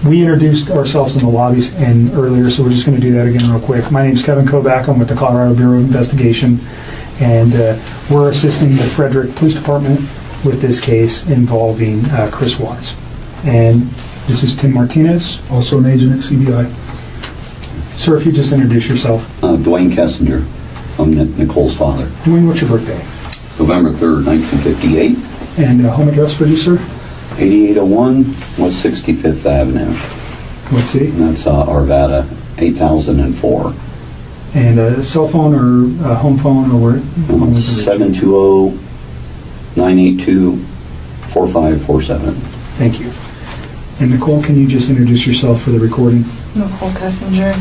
We introduced ourselves in the lobbies and earlier, so we're just going to do that again real quick. My name's Kevin Kovac. I'm with the Colorado Bureau of Investigation, and we're assisting the Frederick Police Department with this case involving Chris Watts. And this is Tim Martinez, also an agent at CBI. Sir, if you just introduce yourself. Dwayne Kessinger. I'm Nicole's father. Dwayne, what's your birthday? November 3rd, 1958. And home address for you, sir? 8801 West 65th Avenue. Let's see. And that's Arvada, 8004. And a cell phone or a home phone or where? 720-982-4547. Thank you. And Nicole, can you just introduce yourself for the recording? Nichol Kessinger.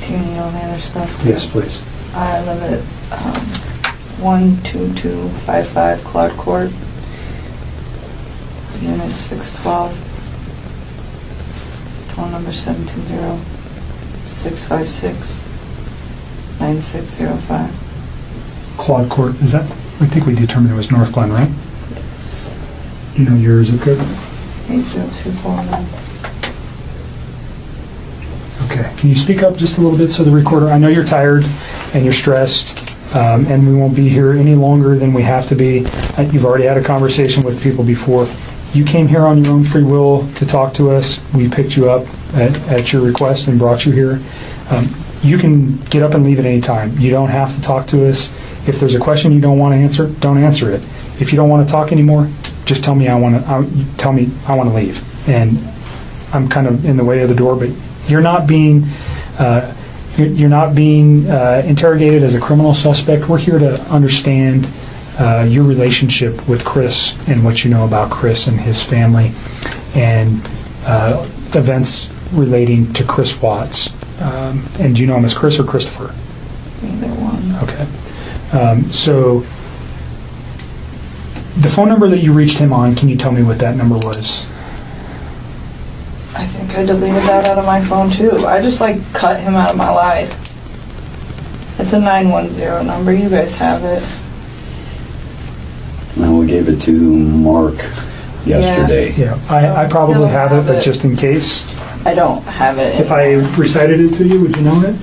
Do you need all the other stuff? Yes, please. I live at 12255 Claude Court, Unit 612, phone number 720-656-9605. Claude Court, is that? I think we determined it was North Glen, right? Yes. You know your zip code? 80249. Okay. Can you speak up just a little bit so the recorder, I know you're tired and you're stressed, and we won't be here any longer than we have to be. You've already had a conversation with people before. You came here on your own free will to talk to us. We picked you up at your request and brought you here. You can get up and leave at any time. You don't have to talk to us. If there's a question you don't want to answer, don't answer it. If you don't want to talk anymore, just tell me I want to leave. And I'm kind of in the way of the door, but you're not being interrogated as a criminal suspect. We're here to understand your relationship with Chris and what you know about Chris and his family, and events relating to Chris Watts. And do you know him as Chris or Christopher? Either one. Okay. So the phone number that you reached him on, can you tell me what that number was? I think I deleted that out of my phone too. I just cut him out of my life. It's a 910 number. You guys have it. We gave it to Mark yesterday. Yeah, I probably have it, but just in case. I don't have it. If I recited it to you, would you know it?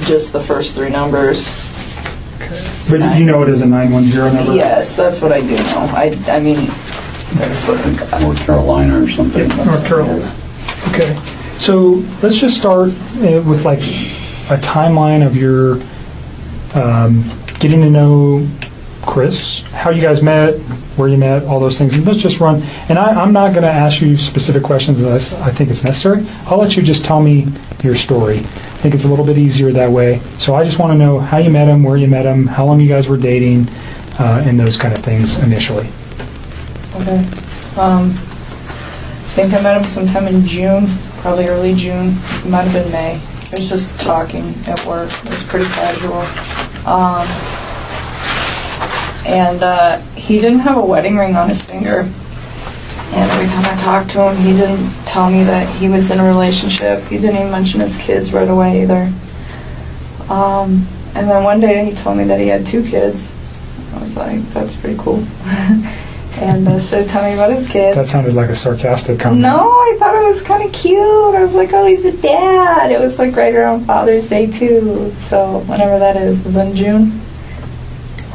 Just the first three numbers. Okay. But you know it as a 910 number? Yes, that's what I do know. I mean, that's what North Carolina or something. Yeah, North Carolina. Okay. So let's just start with a timeline of your getting to know Chris, how you guys met, where you met, all those things. And let's just run. And I'm not going to ask you specific questions unless I think it's necessary. I'll let you just tell me your story. I think it's a little bit easier that way. So I just want to know how you met him, where you met him, how long you guys were dating, and those kind of things initially. Okay. I think I met him sometime in June, probably early June. It might have been May. It was just talking at work. It was pretty casual. And he didn't have a wedding ring on his finger. And every time I talked to him, he didn't tell me that he was in a relationship. He didn't even mention his kids right away either. And then one day he told me that he had 2 kids. I was like, that's pretty cool. And started telling me about his kids. That sounded like a sarcastic comment. No, I thought it was kind of cute. I was like, oh, he's a dad. It was right around Father's Day too. So whenever that is in June.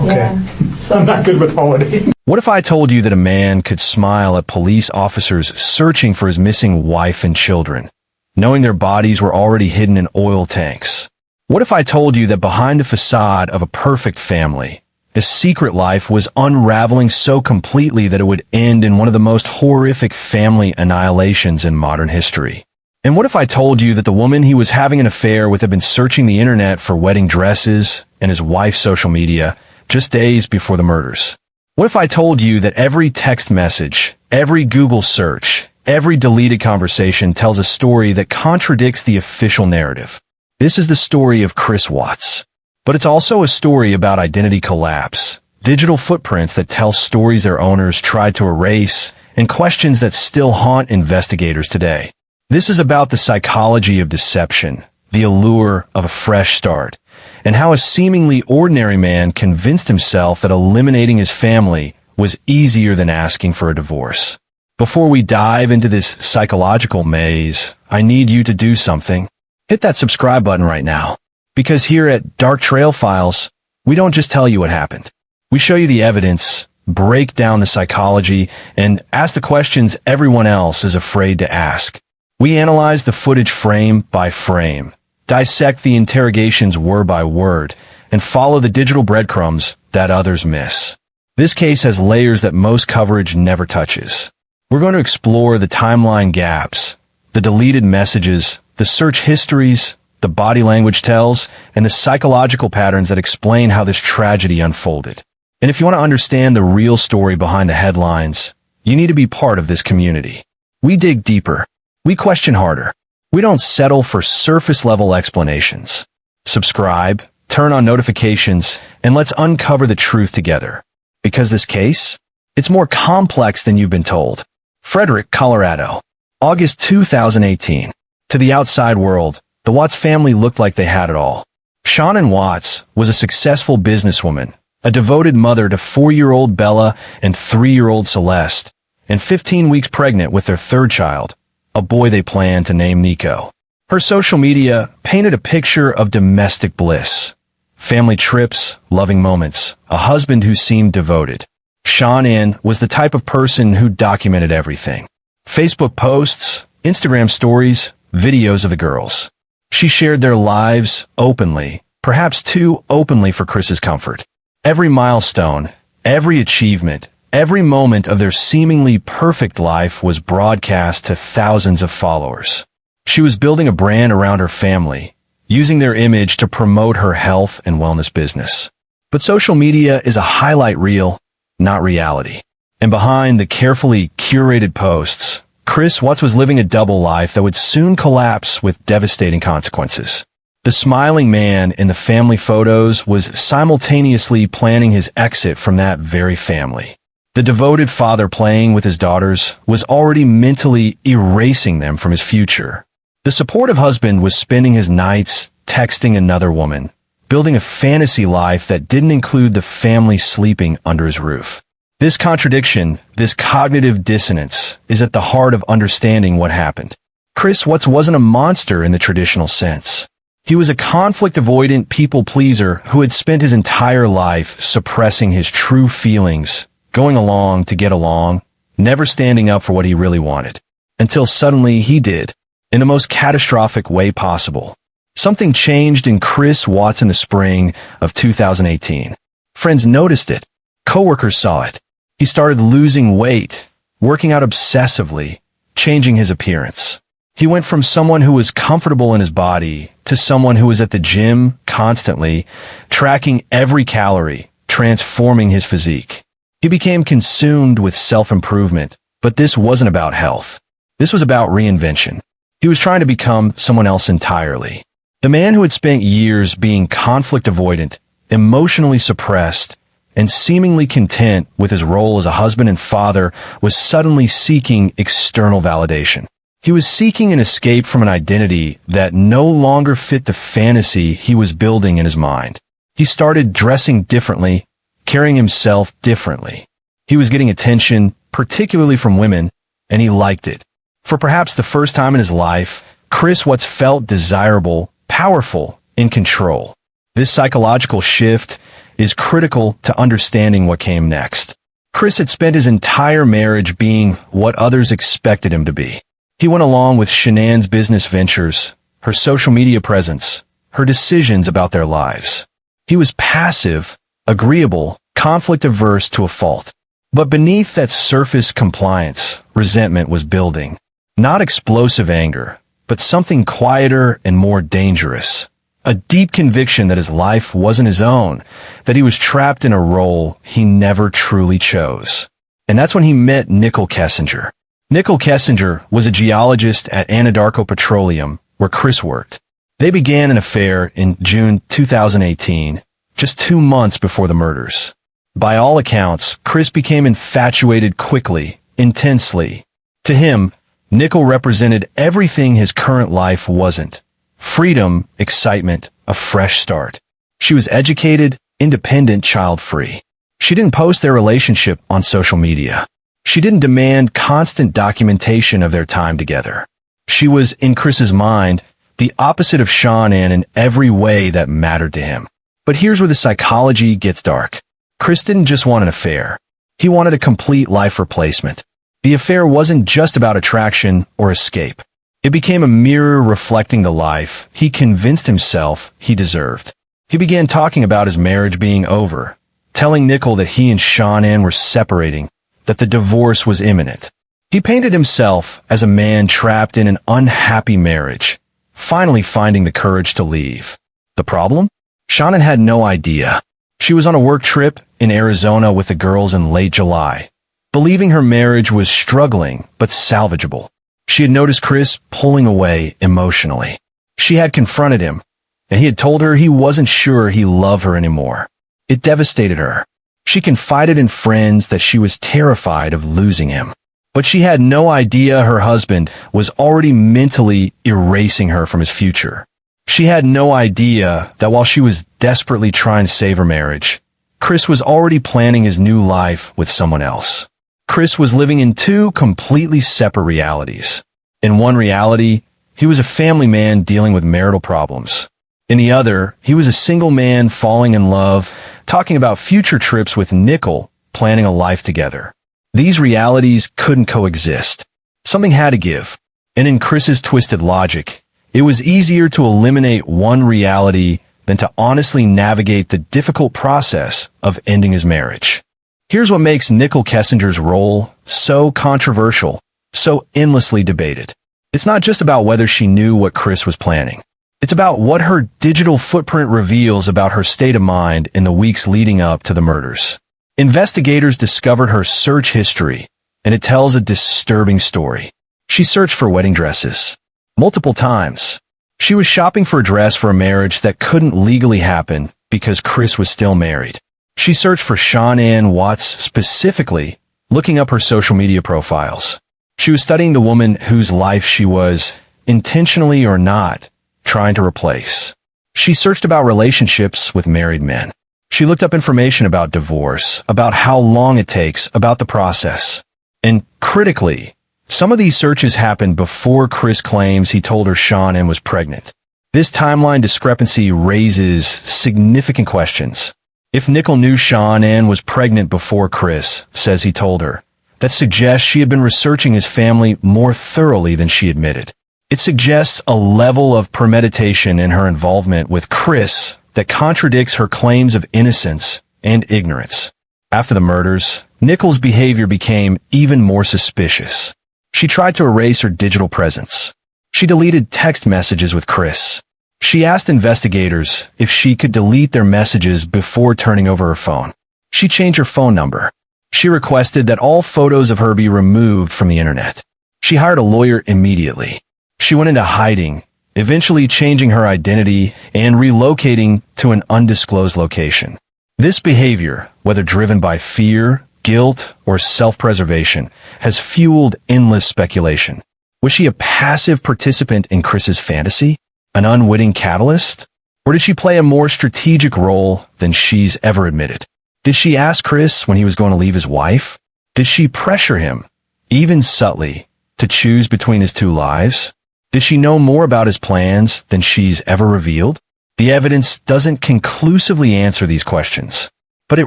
Okay. Yeah. So I'm not good with holidays. What if I told you that a man could smile at police officers searching for his missing wife and children, knowing their bodies were already hidden in oil tanks? What if I told you that behind the facade of a perfect family, a secret life was unraveling so completely that it would end in one of the most horrific family annihilations in modern history? And what if I told you that the woman he was having an affair with had been searching the internet for wedding dresses and his wife's social media just days before the murders? What if I told you that every text message, every Google search, every deleted conversation tells a story that contradicts the official narrative? This is the story of Chris Watts. But it's also a story about identity collapse, digital footprints that tell stories their owners tried to erase, and questions that still haunt investigators today. This is about the psychology of deception, the allure of a fresh start, and how a seemingly ordinary man convinced himself that eliminating his family was easier than asking for a divorce. Before we dive into this psychological maze, I need you to do something. Hit that subscribe button right now. Because here at Dark Trail Files, we don't just tell you what happened. We show you the evidence, break down the psychology, and ask the questions everyone else is afraid to ask. We analyze the footage frame by frame, dissect the interrogations word by word, and follow the digital breadcrumbs that others miss. This case has layers that most coverage never touches. We're going to explore the timeline gaps, the deleted messages, the search histories, the body language tells, and the psychological patterns that explain how this tragedy unfolded. And if you want to understand the real story behind the headlines, you need to be part of this community. We dig deeper. We question harder. We don't settle for surface-level explanations. Subscribe, turn on notifications, and let's uncover the truth together. Because this case, it's more complex than you've been told. Frederick, Colorado, August 2018. To the outside world, the Watts family looked like they had it all. Shanann Watts was a successful businesswoman, a devoted mother to 4-year-old Bella and 3-year-old Celeste, and 15 weeks pregnant with their third child, a boy they planned to name Nico. Her social media painted a picture of domestic bliss. Family trips, loving moments, a husband who seemed devoted. Shanann was the type of person who documented everything. Facebook posts, Instagram stories, videos of the girls. She shared their lives openly, perhaps too openly for Chris's comfort. Every milestone, every achievement, every moment of their seemingly perfect life was broadcast to thousands of followers. She was building a brand around her family, using their image to promote her health and wellness business. But social media is a highlight reel, not reality. And behind the carefully curated posts, Chris Watts was living a double life that would soon collapse with devastating consequences. The smiling man in the family photos was simultaneously planning his exit from that very family. The devoted father playing with his daughters was already mentally erasing them from his future. The supportive husband was spending his nights texting another woman, building a fantasy life that didn't include the family sleeping under his roof. This contradiction, this cognitive dissonance, is at the heart of understanding what happened. Chris Watts wasn't a monster in the traditional sense. He was a conflict-avoidant people-pleaser who had spent his entire life suppressing his true feelings, going along to get along, never standing up for what he really wanted. Until suddenly he did, in the most catastrophic way possible. Something changed in Chris Watts in the spring of 2018. Friends noticed it. Coworkers saw it. He started losing weight, working out obsessively, changing his appearance. He went from someone who was comfortable in his body to someone who was at the gym constantly, tracking every calorie, transforming his physique. He became consumed with self-improvement, but this wasn't about health. This was about reinvention. He was trying to become someone else entirely. The man who had spent years being conflict avoidant, emotionally suppressed, and seemingly content with his role as a husband and father was suddenly seeking external validation. He was seeking an escape from an identity that no longer fit the fantasy he was building in his mind. He started dressing differently, carrying himself differently. He was getting attention, particularly from women, and he liked it. For perhaps the first time in his life, Chris Watts felt desirable, powerful, in control. This psychological shift is critical to understanding what came next. Chris had spent his entire marriage being what others expected him to be. He went along with Shanann's business ventures, her social media presence, her decisions about their lives. He was passive, agreeable, conflict-averse to a fault. But beneath that surface compliance, resentment was building. Not explosive anger, but something quieter and more dangerous. A deep conviction that his life wasn't his own, that he was trapped in a role he never truly chose. And that's when he met Nichol Kessinger. Nichol Kessinger was a geologist at Anadarko Petroleum, where Chris worked. They began an affair in June 2018, just 2 months before the murders. By all accounts, Chris became infatuated quickly, intensely. To him, Nichol represented everything his current life wasn't. Freedom, excitement, a fresh start. She was educated, independent, child-free. She didn't post their relationship on social media. She didn't demand constant documentation of their time together. She was, in Chris's mind, the opposite of Shanann in every way that mattered to him. But here's where the psychology gets dark. Chris didn't just want an affair. He wanted a complete life replacement. The affair wasn't just about attraction or escape. It became a mirror reflecting the life he convinced himself he deserved. He began talking about his marriage being over, telling Nichol that he and Shanann were separating, that the divorce was imminent. He painted himself as a man trapped in an unhappy marriage, finally finding the courage to leave. The problem? Shanann had no idea. She was on a work trip in Arizona with the girls in late July, believing her marriage was struggling but salvageable. She had noticed Chris pulling away emotionally. She had confronted him, and he had told her he wasn't sure he loved her anymore. It devastated her. She confided in friends that she was terrified of losing him. But she had no idea her husband was already mentally erasing her from his future. She had no idea that while she was desperately trying to save her marriage, Chris was already planning his new life with someone else. Chris was living in two completely separate realities. In one reality, he was a family man dealing with marital problems. In the other, he was a single man falling in love, talking about future trips with Nichol, planning a life together. These realities couldn't coexist. Something had to give. And in Chris's twisted logic, it was easier to eliminate one reality than to honestly navigate the difficult process of ending his marriage. Here's what makes Nichol Kessinger's role so controversial, so endlessly debated. It's not just about whether she knew what Chris was planning. It's about what her digital footprint reveals about her state of mind in the weeks leading up to the murders. Investigators discovered her search history, and it tells a disturbing story. She searched for wedding dresses multiple times. She was shopping for a dress for a marriage that couldn't legally happen because Chris was still married. She searched for Shanann Watts specifically, looking up her social media profiles. She was studying the woman whose life she was, intentionally or not, trying to replace. She searched about relationships with married men. She looked up information about divorce, about how long it takes, about the process. And critically, some of these searches happened before Chris claims he told her Shanann was pregnant. This timeline discrepancy raises significant questions. If Nichol knew Shanann was pregnant before Chris says he told her, that suggests she had been researching his family more thoroughly than she admitted. It suggests a level of premeditation in her involvement with Chris that contradicts her claims of innocence and ignorance. After the murders, Nichol's behavior became even more suspicious. She tried to erase her digital presence. She deleted text messages with Chris. She asked investigators if she could delete their messages before turning over her phone. She changed her phone number. She requested that all photos of her be removed from the internet. She hired a lawyer immediately. She went into hiding, eventually changing her identity and relocating to an undisclosed location. This behavior, whether driven by fear, guilt, or self-preservation, has fueled endless speculation. Was she a passive participant in Chris's fantasy? An unwitting catalyst? Or did she play a more strategic role than she's ever admitted? Did she ask Chris when he was going to leave his wife? Did she pressure him, even subtly, to choose between his two lives? Did she know more about his plans than she's ever revealed? The evidence doesn't conclusively answer these questions, but it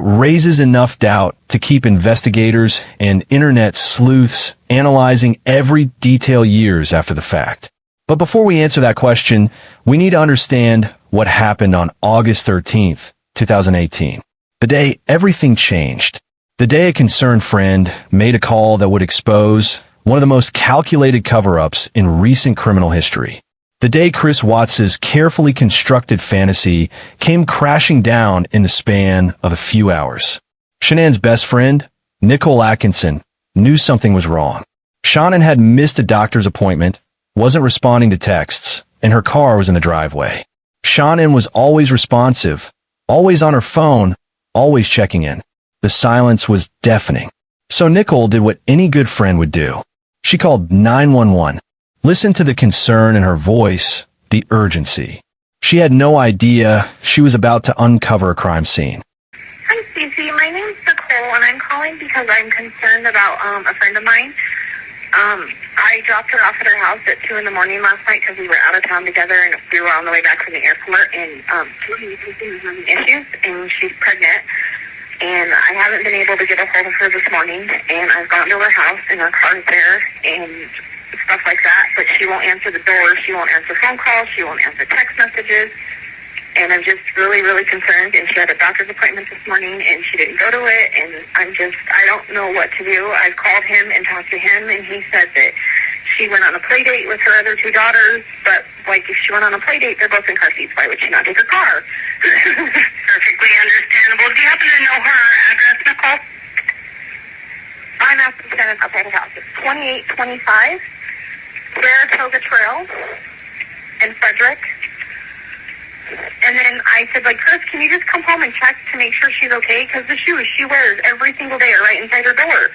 raises enough doubt to keep investigators and internet sleuths analyzing every detail years after the fact. But before we answer that question, we need to understand what happened on August 13th, 2018. The day everything changed. The day a concerned friend made a call that would expose one of the most calculated cover-ups in recent criminal history. The day Chris Watts' carefully constructed fantasy came crashing down in the span of a few hours. Shanann's best friend, Nichol Atkinson, knew something was wrong. Shanann had missed a doctor's appointment, wasn't responding to texts, and her car was in the driveway. Shanann was always responsive, always on her phone, always checking in. The silence was deafening. So Nichol did what any good friend would do. She called 911. Listen to the concern in her voice, the urgency. She had no idea she was about to uncover a crime scene. Hi, Stacey. My name's because I'm concerned about a friend of mine. I dropped her off at her house at 2 in the morning last night because we were out of town together and we were on the way back from the airport, and she's having issues and she's pregnant, and I haven't been able to get a hold of her this morning, and I've gone to her house and her car's there and stuff like that, but she won't answer the door, she won't answer phone calls, she won't answer text messages, and I'm just really, really concerned. And she had a doctor's appointment this morning and she didn't go to it, and I don't know what to do. I've called him and talked to him, and he said that she went on a play date with her other 2 daughters, but like if she went on a play date, they're both in car seats. Why would she not take her car? Perfectly understandable. Do you happen to know her address, Nicole? I'm asking to send it up at her house. It's 2825 Saratoga Trail in Frederick. And then I said, like, Chris, can you just come home and check to make sure she's okay? Because the shoes she wears every single day are right inside her door.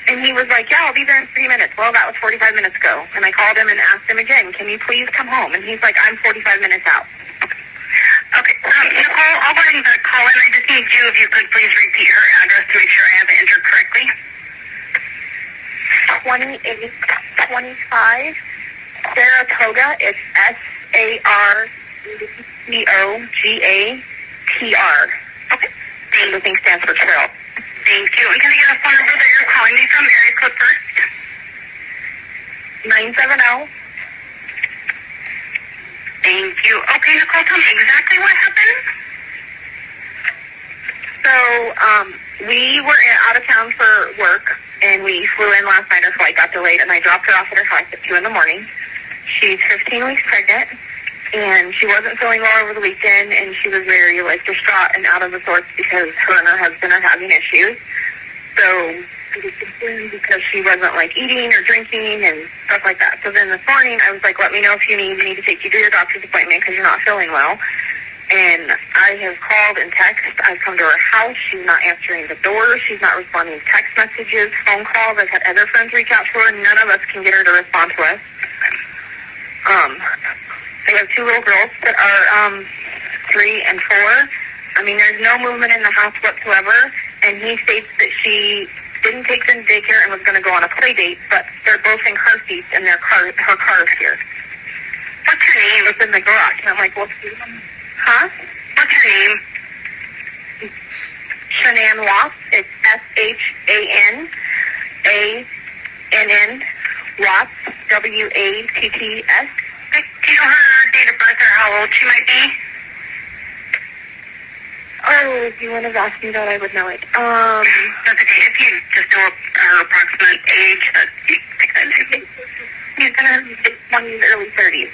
And he was like, yeah, I'll be there in 3 minutes. Well, that was 45 minutes ago. And I called him and asked him again, can you please come home? And he's like, I'm 45 minutes out. Okay, Nicole, I'll go ahead and call in. I just need you, if you could please repeat her address to make sure I have it entered correctly. 2825 Saratoga. It's SARCOGATR. Okay. And the thing stands for trail. Thank you. And can I get a phone number that you're calling me from? Area code first. 970. Thank you. Okay, Nicole, tell me exactly what happened. So, we were out of town for work, and we flew in last night. Our flight got delayed, and I dropped her off at her house at 2 in the morning. She's 15 weeks pregnant, and she wasn't feeling well over the weekend, and she was very, like, distraught and out of the sorts because her and her husband are having issues. So, she was concerned because she wasn't, like, eating or drinking and stuff like that. So then this morning, I was like, let me know if you need me to take you to your doctor's appointment because you're not feeling well. And I have called and texted. I've come to her house. She's not answering the door. She's not responding to text messages, phone calls. I've had other friends reach out to her. None of us can get her to respond to us. I have 2 little girls that are 3 and 4. I mean, there's no movement in the house whatsoever. And he states that she didn't take them to daycare and was going to go on a play date, but they're both in car seats and her car is here. What's her name? It's in the garage. And I'm like, well, huh? What's her name? Shanann Watts. It's SHANANN Watts, WATTS. Do you know her date of birth or how old she might be? Oh, if you would have asked me that, I would know it. That's okay. If you just know her approximate age, that you take that into. He's in her early 30s.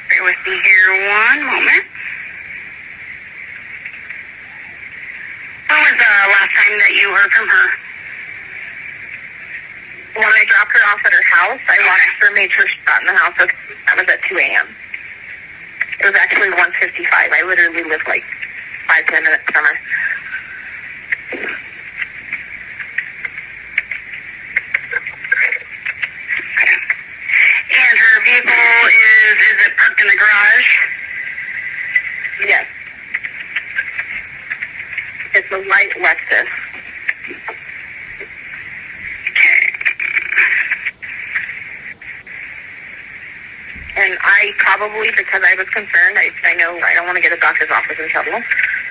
Bear with me here one moment. When was the last time that you heard from her? When I dropped her off at her house, I watched her, made sure she got in the house. That was at 2 a.m. It was actually 1:55. I literally lived like 5-10 minutes from her. And her vehicle is it parked in the garage? Yes. It's a white Lexus. And I probably, because I was concerned, I know I don't want to get a doctor's office in trouble,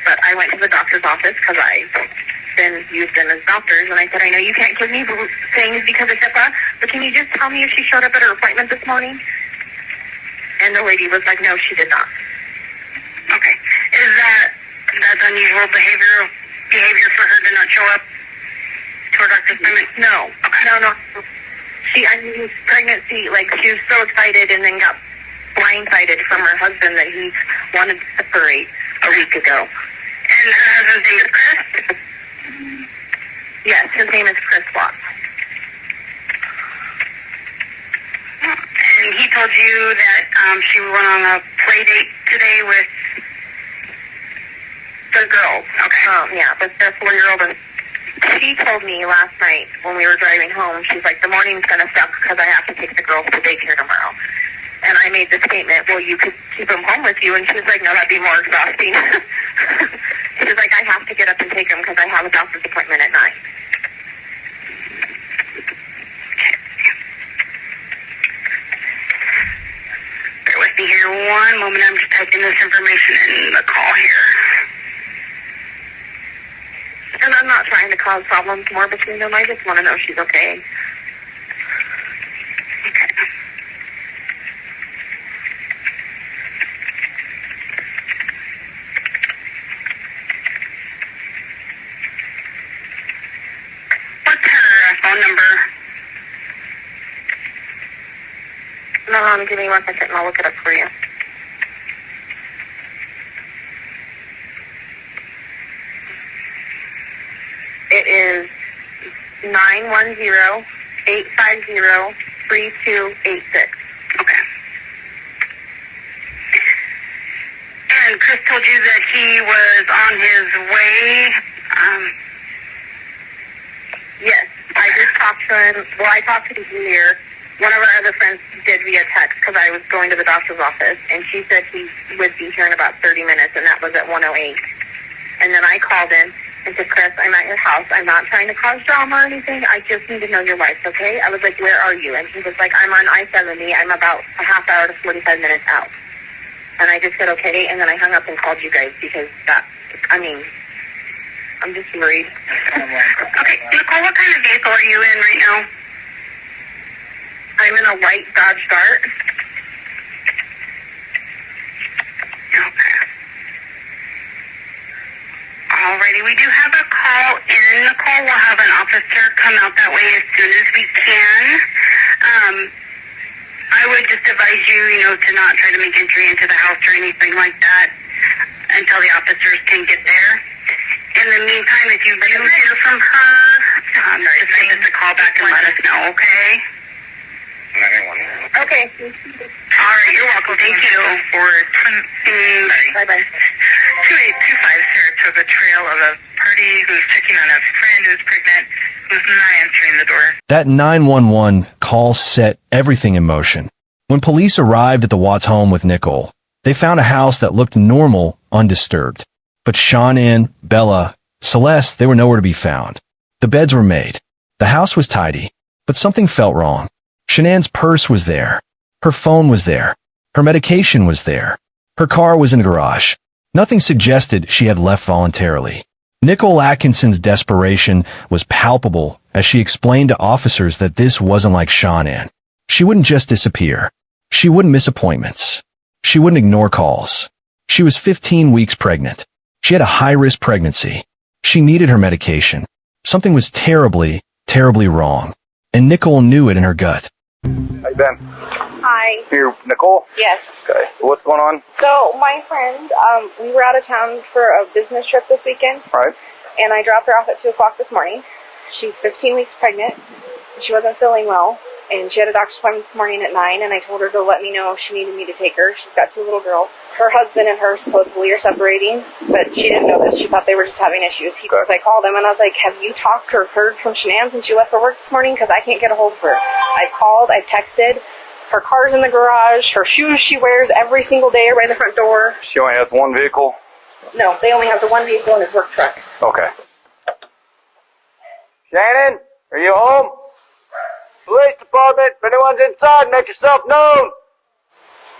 but I went to the doctor's office because I've been used them as doctors, and I said, I know you can't give me things because of HIPAA, but can you just tell me if she showed up at her appointment this morning? And the lady was like, no, she did not. Okay. Is that's unusual behavior for her to not show up to her doctor's appointment? No. Okay. No. I mean, pregnancy, like, she was so excited and then got blindsided from her husband that he wanted to separate a week ago. And her husband's name is Chris? Yes, his name is Chris Watts. And he told you that she went on a play date today with The girls. Okay. Yeah, but they're 4-year-old, and she told me last night when we were driving home, she's like, the morning's going to suck because I have to take the girls to daycare tomorrow. And I made the statement, well, you could keep him home with you. And she was like, no, that'd be more exhausting. She was like, I have to get up and take him because I have a doctor's appointment at 9. Bear with me here one moment. I'm just typing this information in the call here. And I'm not trying to cause problems more between them. I just want to know she's okay. Okay. What's her phone number? No, give me 1 second and I'll look it up for you. It is 910-850-3286. Okay. And Chris told you that he was on his way. Yes, I just talked to him. Well, I talked to him earlier. One of our other friends did via text because I was going to the doctor's office, and she said he would be here in about 30 minutes, and that was at 1:08. And then I called him and said, Chris, I'm at your house. I'm not trying to cause drama or anything. I just need to know your life, okay? I was like, where are you? And he was like, I'm on I-70. I'm about a half hour to 45 minutes out. And I just said, okay, and then I hung up and called you guys because I'm just worried. Okay, Nicole, what kind of vehicle are you in right now? I'm in a white Dodge Dart. Okay. Alrighty, we do have a call in, Nicole. We'll have an officer come out that way as soon as we can. I would just advise you, to not try to make entry into the house or anything like that until the officers can get there. In the meantime, if you do hear from her, just give us a call back and let us know, okay? Okay. All right, you're welcome. Thank you. Bye-bye. 2825 Saratoga Trail of a party who's checking on a friend who's pregnant, who's not answering the door. That 911 call set everything in motion. When police arrived at the Watts home with Nichol, they found a house that looked normal, undisturbed. But Shanann, Bella, Celeste, they were nowhere to be found. The beds were made. The house was tidy, but something felt wrong. Shanann's purse was there. Her phone was there. Her medication was there. Her car was in the garage. Nothing suggested she had left voluntarily. Nichol Atkinson's desperation was palpable as she explained to officers that this wasn't like Shanann. She wouldn't just disappear. She wouldn't miss appointments. She wouldn't ignore calls. She was 15 weeks pregnant. She had a high-risk pregnancy. She needed her medication. Something was terribly, terribly wrong. And Nichol knew it in her gut. Hey, Ben. Hi. Here, Nicole? Yes. Okay, so what's going on? So my friend, we were out of town for a business trip this weekend, All right. and I dropped her off at 2 o'clock this morning. She's 15 weeks pregnant. She wasn't feeling well, and she had a doctor's appointment this morning at 9, and I told her to let me know if she needed me to take her. She's got 2 little girls. Her husband and her supposedly are separating, but she didn't know this. She thought they were just having issues. I called him, and I was like, have you talked or heard from Shanann since you left for work this morning? Because I can't get a hold of her. I've called, I've texted. Her car's in the garage. Her shoes she wears every single day right in the front door. She only has one vehicle? No, they only have the one vehicle in his work truck. Okay. Shanann, are you home? Police department, if anyone's inside, make yourself known.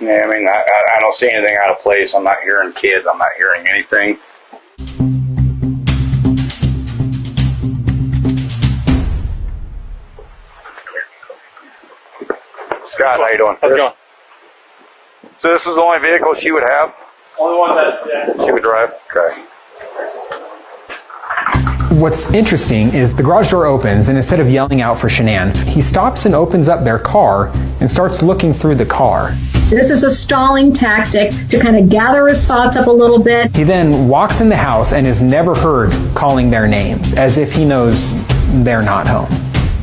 Yeah, I mean, I don't see anything out of place. I'm not hearing kids. I'm not hearing anything. Scott, how you doing? How's it going? So this is the only vehicle she would have? Only one that, She would drive? Okay. What's interesting is the garage door opens, and instead of yelling out for Shanann, he stops and opens up their car and starts looking through the car. This is a stalling tactic to kind of gather his thoughts up a little bit. He then walks in the house and is never heard calling their names, as if he knows they're not home.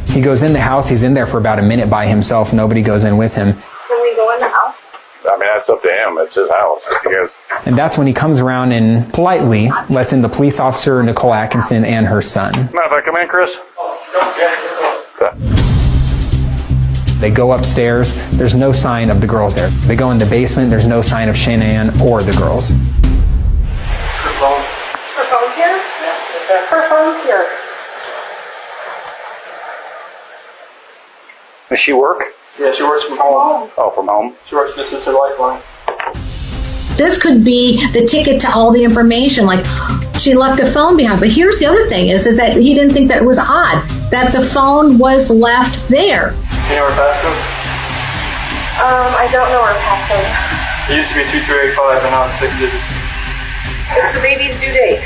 He goes in the house, he's in there for about a minute by himself, nobody goes in with him. Can we go in the house? I mean, that's up to him. It's his house. If you guys... And that's when he comes around and politely lets in the police officer, Nichol Atkinson, and her son. Mind if I come in, Chris? Okay. They go upstairs, there's no sign of the girls there. They go in the basement, there's no sign of Shanann or the girls. Her phone's here? Her phone's here. Does she work? Yeah, she works from home. Oh, from home? She works, this is her lifeline. This could be the ticket to all the information, like she left the phone behind. But here's the other thing is that he didn't think that it was odd that the phone was left there. You know her passcode? I don't know her passcode. It used to be 2385 and now it's 6 digits. What's the baby's due date?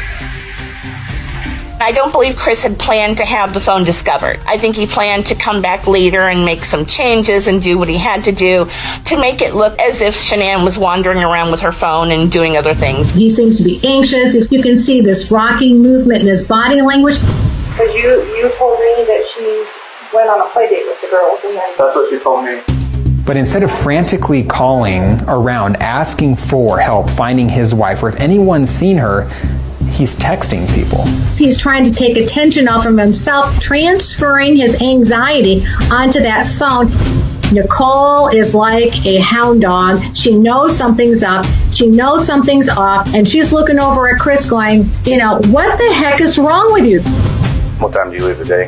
I don't believe Chris had planned to have the phone discovered. I think he planned to come back later and make some changes and do what he had to do to make it look as if Shanann was wandering around with her phone and doing other things. He seems to be anxious. You can see this rocking movement in his body language. Because you told me that she went on a play date with the girls and then... That's what she told me. But instead of frantically calling around, asking for help, finding his wife, or if anyone's seen her, he's texting people. He's trying to take attention off of himself, transferring his anxiety onto that phone. Nicole is like a hound dog. She knows something's up. She knows something's off. And she's looking over at Chris going, what the heck is wrong with you? What time do you leave today?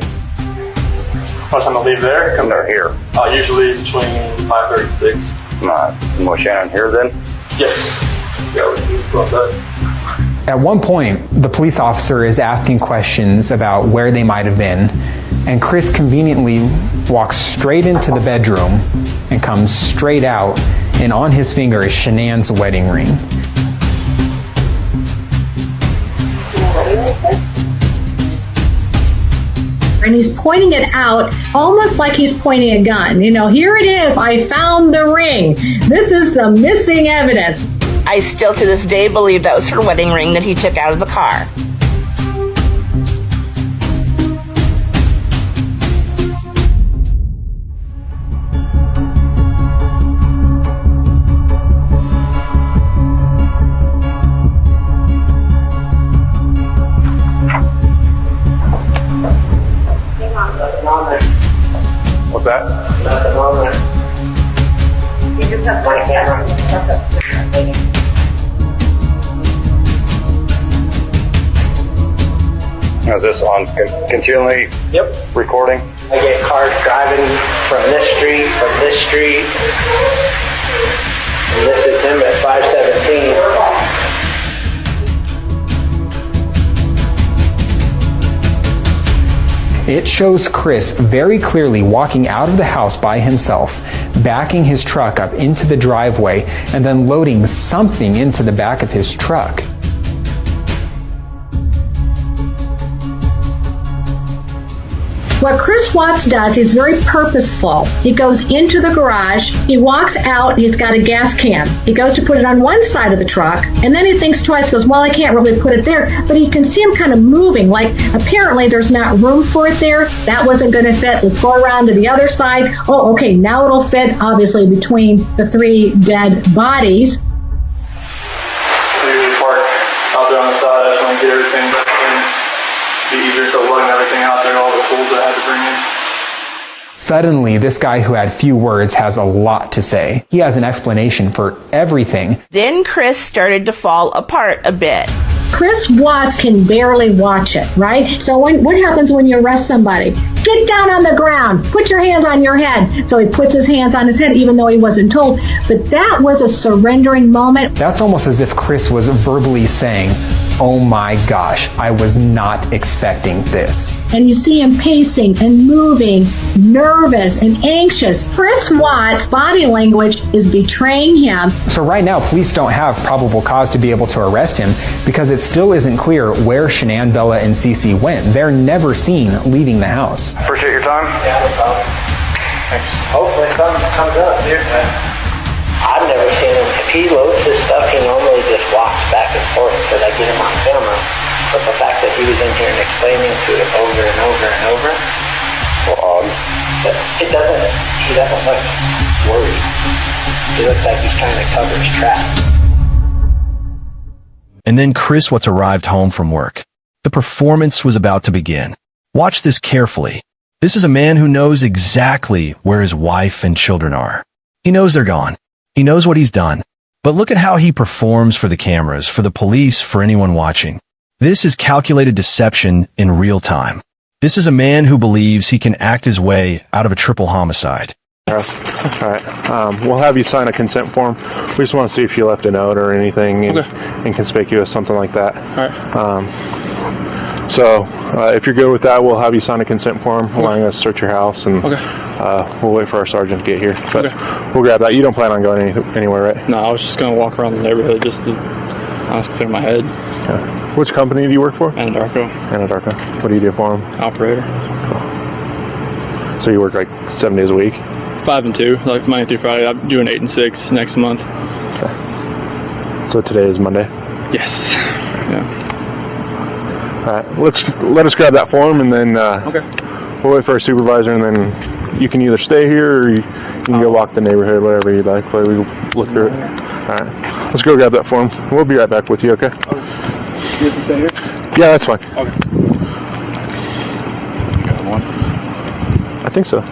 What time I leave there? Come there here. Usually between 5:30 and 6. Was Shanann here then? Yes. Yeah, we about that. At one point, the police officer is asking questions about where they might have been, and Chris conveniently walks straight into the bedroom and comes straight out, and on his finger is Shanann's wedding ring. And he's pointing it out almost like he's pointing a gun. Here it is. I found the ring. This is the missing evidence. I still to this day believe that was her wedding ring that he took out of the car. What's that? Nothing on there. You just have my camera. Is this on continually Yep. recording? I get cars driving from this street, and this is him at 517. It shows Chris very clearly walking out of the house by himself, backing his truck up into the driveway, and then loading something into the back of his truck. What Chris Watts does is very purposeful. He goes into the garage, he walks out, he's got a gas can. He goes to put it on one side of the truck, and then he thinks twice, goes, well, I can't really put it there. But you can see him kind of moving, like apparently there's not room for it there. That wasn't going to fit. Let's go around to the other side. Oh, okay, now it'll fit, obviously, between the 3 dead bodies. We usually park out there on the side. I just want to get everything back in. Be easier to lug everything out there, all the tools that I had to bring in. Suddenly, this guy who had few words has a lot to say. He has an explanation for everything. Then Chris started to fall apart a bit. Chris Watts can barely watch it, right? So what happens when you arrest somebody? Get down on the ground. Put your hands on your head. So he puts his hands on his head, even though he wasn't told. But that was a surrendering moment. That's almost as if Chris was verbally saying, oh my gosh, I was not expecting this. And you see him pacing and moving, nervous and anxious. Chris Watts' body language is betraying him. So right now, police don't have probable cause to be able to arrest him because it still isn't clear where Shanann, Bella, and Cece went. They're never seen leaving the house. Appreciate your time. Yeah, no problem. Hopefully something comes up here. I've never seen him. If he loads his stuff, he normally just walks back and forth because I get him on camera. But the fact that he was in here and explaining to it over and over and over, he doesn't look worried. He looks like he's trying to cover his tracks. And then Chris Watts arrived home from work. The performance was about to begin. Watch this carefully. This is a man who knows exactly where his wife and children are. He knows they're gone. He knows what he's done. But look at how he performs for the cameras, for the police, for anyone watching. This is calculated deception in real time. This is a man who believes he can act his way out of a triple homicide. All right. We'll have you sign a consent form. We just want to see if you left a note or anything inconspicuous, something like that. All right. So if you're good with that, we'll have you sign a consent form allowing us to search your house, and we'll wait for our sergeant to get here. But we'll grab that. You don't plan on going anywhere, right? No, I was just going to walk around the neighborhood just to clear my head. Okay. Which company do you work for? Anadarko. Anadarko. What do you do for them? Operator. So you work like 7 days a week? 5 and 2, like Monday through Friday. I'm doing 8 and 6 next month. Okay. So today is Monday? Yes. Yeah. All right. Let us grab that form, and then we'll wait for our supervisor, and then you can either stay here or you can go walk the neighborhood, whatever you'd like. We look through it. All right. Let's go grab that form. We'll be right back with you, okay? You have to stay here? Yeah, that's fine. Okay. You got one? I think so.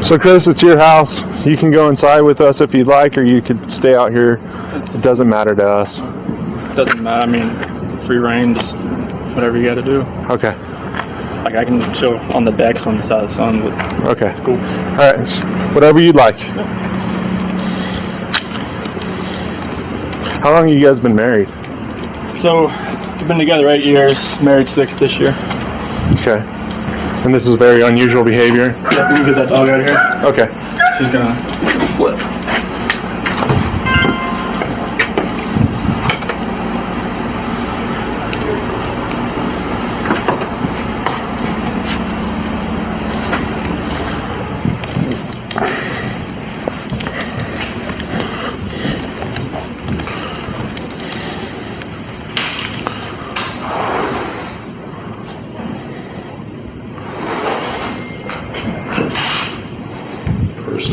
So Chris, it's your house. You can go inside with us if you'd like, or you could stay out here. It doesn't matter to us. Doesn't matter. I mean, free reign, just whatever you got to do. Okay. Like I can chill on the decks on the side of the sun. But okay. Cool. All right. Whatever you'd like. How long have you guys been married? So, we've been together 8 years, married 6 this year. Okay. And this is very unusual behavior? Yeah, we can get that dog out of here. Okay. She's gonna flip.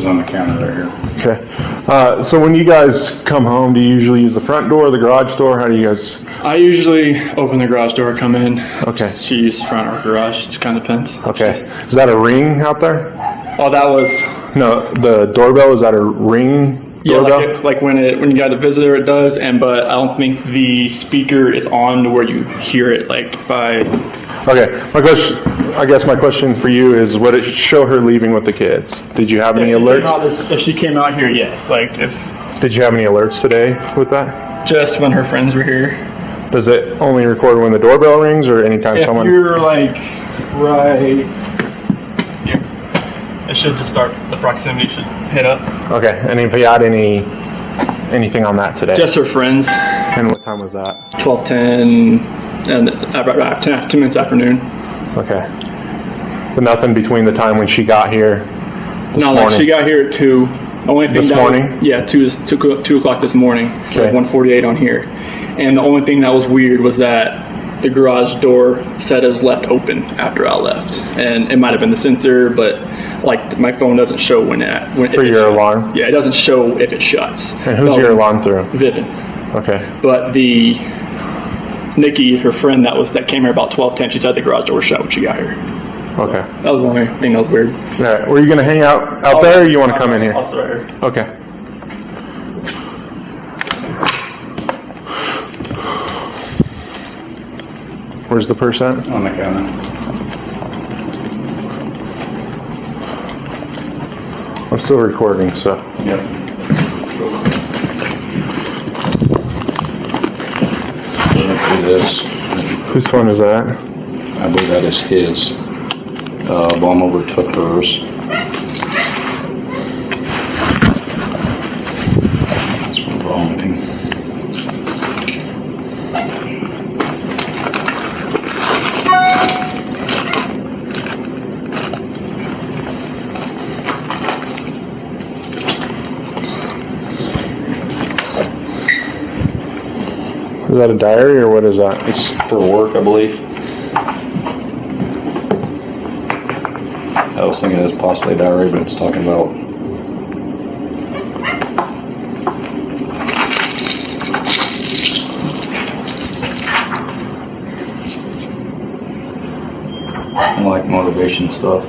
On the counter right here. Okay. So when you guys come home, do you usually use the front door or the garage door? How do you guys? I usually open the garage door, come in. Okay. She uses front or garage. It just kind of depends. Okay. Is that a ring out there? Oh, that was. No, the doorbell, is that a ring doorbell? Yeah, like when you got a visitor, it does. But I don't think the speaker is on to where you hear it. Like by. Okay. I guess my question for you is, would it show her leaving with the kids? Did you have any alerts? If she came out here, yes. Like if. Did you have any alerts today with that? Just when her friends were here. Does it only record when the doorbell rings, or anytime someone? If you're like right here, it should just start. The proximity should hit up. Okay. And if you had anything on that today? Just her friends. And what time was that? 12:10 and 2 minutes afternoon. Okay. But nothing between the time when she got here. No, like she got here at 2. Only thing this morning? Yeah, 2 o'clock this morning. Okay. Like 1:48 on here. And the only thing that was weird was that the garage door said it was left open after I left. And it might have been the sensor, but like my phone doesn't show when for your alarm? Yeah, it doesn't show if it shuts. And who's your alarm through? Vivint. Okay. But the Nikki, her friend that came here about 12:10, she said the garage door was shut when she got here. Okay. That was the only thing that was weird. All right. Were you going to hang out there, or you want to come in here? I'll sit right here. Okay. Where's the purse at? On the counter. Let's still recording, so. Yep. This. Whose phone is that? I believe that is his. Mom overtook hers. That's vomiting. Is that a diary or what is that? It's for work, I believe. I was thinking it was possibly a diary, but it's talking about like motivation stuff.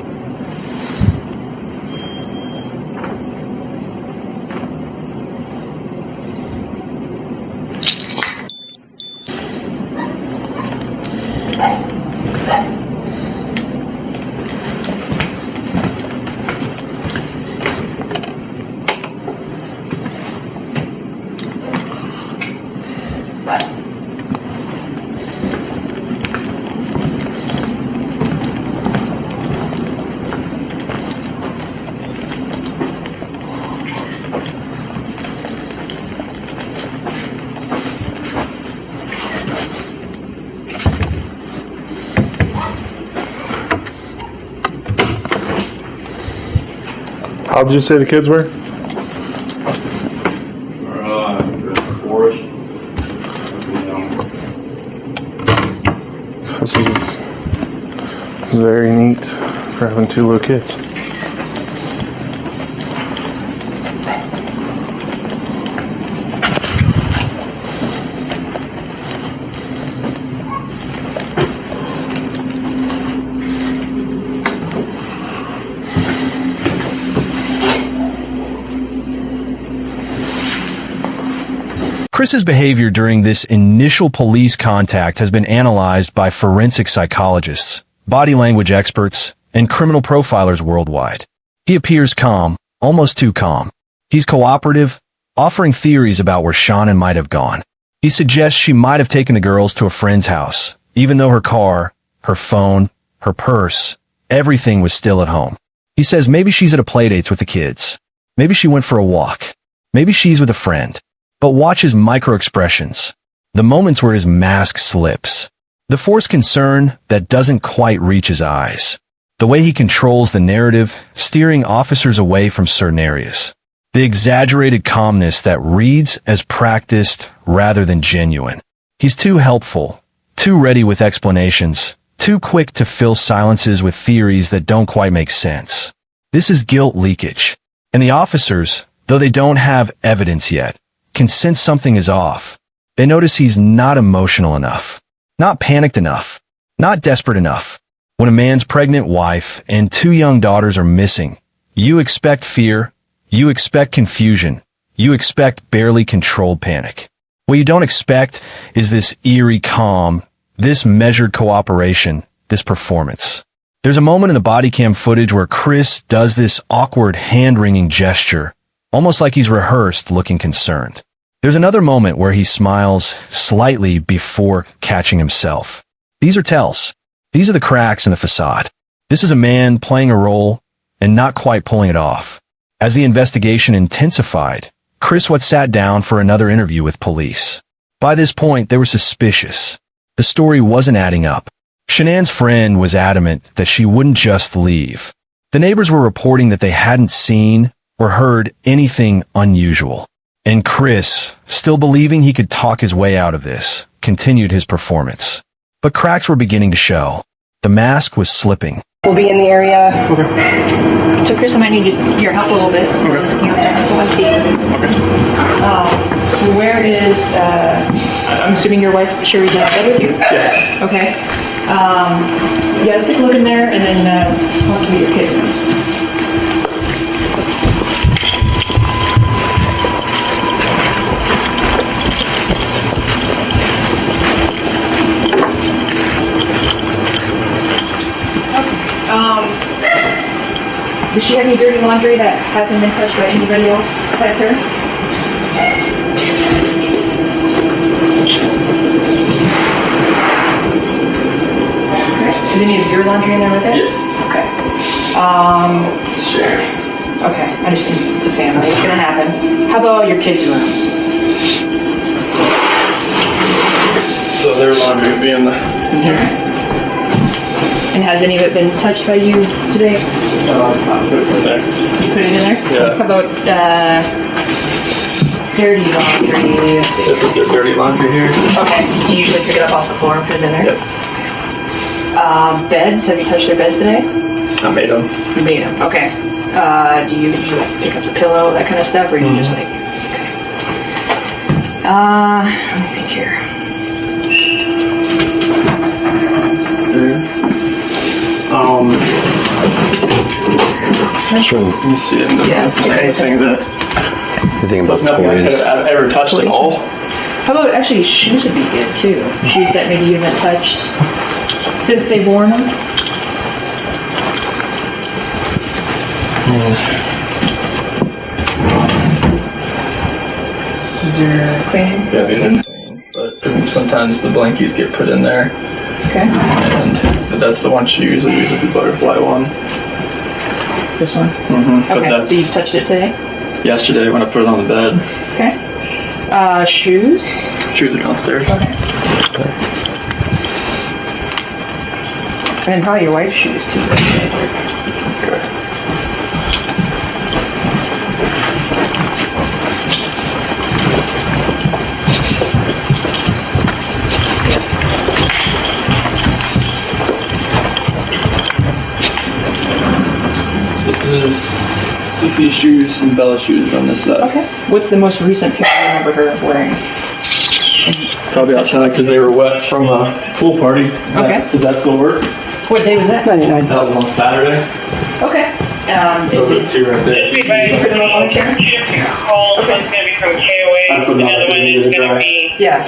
How did you say the kids were? Forest. This is very neat for having two little kids. Chris's behavior during this initial police contact has been analyzed by forensic psychologists, body language experts, and criminal profilers worldwide. He appears calm, almost too calm. He's cooperative, offering theories about where Shanann might have gone. He suggests she might have taken the girls to a friend's house, even though her car, her phone, her purse, everything was still at home. He says maybe she's at a playdates with the kids. Maybe she went for a walk. Maybe she's with a friend. But watch his micro-expressions, the moments where his mask slips, the forced concern that doesn't quite reach his eyes, the way he controls the narrative, steering officers away from certain areas, the exaggerated calmness that reads as practiced rather than genuine. He's too helpful, too ready with explanations, too quick to fill silences with theories that don't quite make sense. This is guilt leakage, and the officers, though they don't have evidence yet, can sense something is off. They notice he's not emotional enough, not panicked enough, not desperate enough. When a man's pregnant wife and 2 young daughters are missing, you expect fear, you expect confusion, you expect barely controlled panic. What you don't expect is this eerie calm, this measured cooperation, this performance. There's a moment in the body cam footage where Chris does this awkward hand-wringing gesture, almost like he's rehearsed looking concerned. There's another moment where he smiles slightly before catching himself. These are tells. These are the cracks in the facade. This is a man playing a role and not quite pulling it off. As the investigation intensified, Chris Watts sat down for another interview with police. By this point, they were suspicious. The story wasn't adding up. Shanann's friend was adamant that she wouldn't just leave. The neighbors were reporting that they hadn't seen or heard anything unusual. And Chris, still believing he could talk his way out of this, continued his performance. But cracks were beginning to show. The mask was slipping. We'll be in the area. Okay. So Chris, I might need your help a little bit. Okay. Okay. Where is, I'm assuming your wife, Sherry's in bed with you? Yeah. Okay. Yeah, let's take a look in there and then talk to your kids. Does she have any dirty laundry that hasn't been touched by anybody else besides her? Is any of your laundry in there with it? Yeah. Okay. Sure. Okay, I just think it's a family. It's gonna happen. How about your kids' room? So their laundry would be in here. And has any of it been touched by you today? I'll put it in there. You put it in there? Yeah. How about, dirty laundry? This is their dirty laundry here. Okay, you usually pick it up off the floor and put it in there? Yep. Beds, have you touched their beds today? I made them. You made them, okay. Do you like pick up the pillow, that kind of stuff, or do you just like, let me think here. Let me see it. Anything that nothing I could have ever touched at all. How about, actually, shoes would be good, too. Shoes that maybe you haven't touched since they've worn them? Is there cleaning? Yeah, they didn't. But sometimes the blankies get put in there. Okay. And that's the one she usually uses, the butterfly one. This one? Mm-hmm. Okay, so you touched it today? Yesterday when I put it on the bed. Okay. Shoes? Shoes are downstairs. Okay. And probably your wife's shoes, too. Okay. Sophie's shoes and Bella's shoes on this side. Okay. What's the most recent picture you remember her wearing? Probably outside because they were wet from a pool party. Okay. Does that still work? What day was that? That was on Saturday. Okay. Those are two right there. You put them up on the chair? Call, one's going to be from KOA, another one is going to be, Yeah.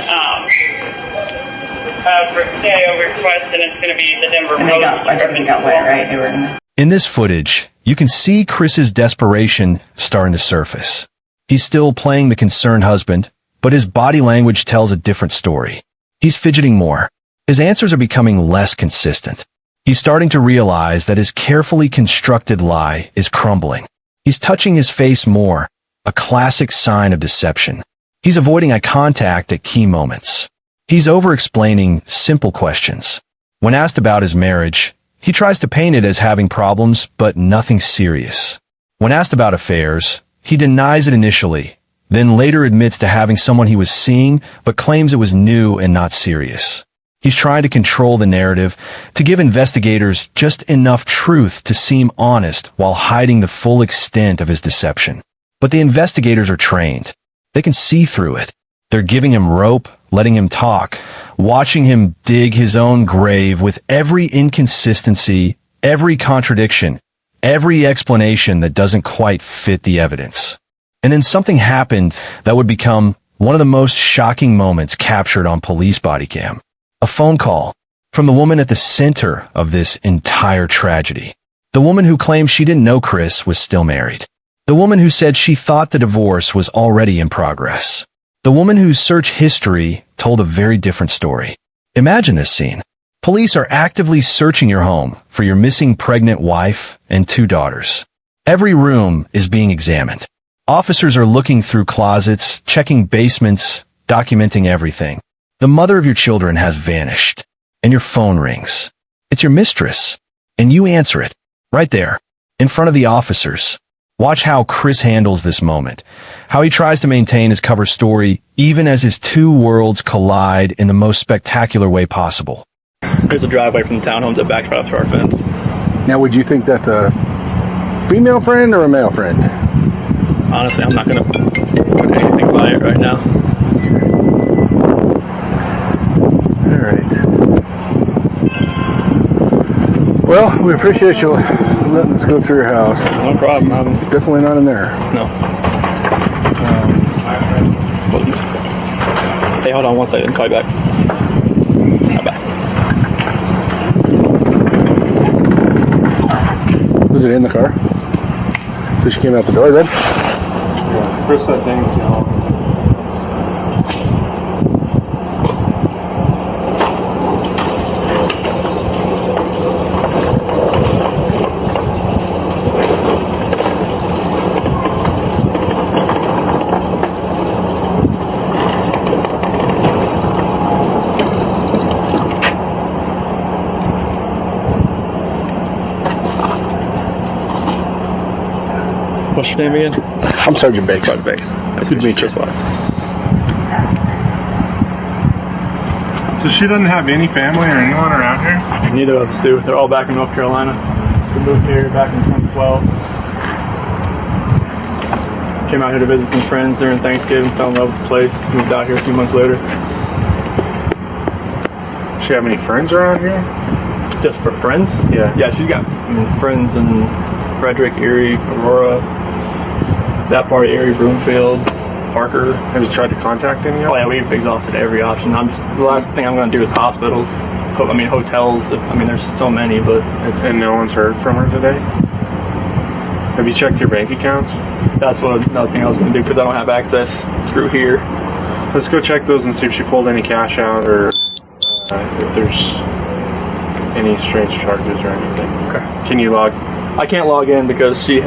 for CIO request, and it's going to be the Denver And they got, everything got wet, right? They were in there. In this footage, you can see Chris's desperation starting to surface. He's still playing the concerned husband, but his body language tells a different story. He's fidgeting more. His answers are becoming less consistent. He's starting to realize that his carefully constructed lie is crumbling. He's touching his face more, a classic sign of deception. He's avoiding eye contact at key moments. He's over-explaining simple questions. When asked about his marriage, he tries to paint it as having problems, but nothing serious. When asked about affairs, he denies it initially, then later admits to having someone he was seeing, but claims it was new and not serious. He's trying to control the narrative, to give investigators just enough truth to seem honest while hiding the full extent of his deception. But the investigators are trained. They can see through it. They're giving him rope, letting him talk, watching him dig his own grave with every inconsistency, every contradiction, every explanation that doesn't quite fit the evidence. And then something happened that would become one of the most shocking moments captured on police body cam. A phone call from the woman at the center of this entire tragedy. The woman who claimed she didn't know Chris was still married. The woman who said she thought the divorce was already in progress. The woman whose search history told a very different story. Imagine this scene. Police are actively searching your home for your missing pregnant wife and 2 daughters. Every room is being examined. Officers are looking through closets, checking basements, documenting everything. The mother of your children has vanished, and your phone rings. It's your mistress, and you answer it, right there, in front of the officers. Watch how Chris handles this moment, how he tries to maintain his cover story even as his 2 worlds collide in the most spectacular way possible. There's a driveway from the townhomes that backs right up to our fence. Now, would you think that's a female friend or a male friend? Honestly, I'm not going to put anything by it right now. All right. Well, we appreciate you letting us go through your house. No problem. I'm definitely not in there. No. Hey, hold on one second. Call you back. Bye-bye. Was it in the car? So she came out the door then? Yeah, Chris, I think, you know. What's your name again? I'm Sergeant Baker. Sergeant Baker. Good to meet you. So she doesn't have any family or anyone around here? Neither of us do. They're all back in North Carolina. We moved here back in 2012. Came out here to visit some friends during Thanksgiving, fell in love with the place, moved out here a few months later. Does she have any friends around here? Just for friends? Yeah. Yeah, she's got friends in Frederick, Erie, Aurora, that part of Erie, Broomfield, Parker. Have you tried to contact any of them? Oh yeah, we've exhausted every option. The last thing I'm going to do is hospitals. Hotels. There's so many, but... And no one's heard from her today? Have you checked your bank accounts? That's another thing I was going to do, because I don't have access through here. Let's go check those and see if she pulled any cash out, or if there's any strange charges or anything. Okay. Can you log? I can't log in because she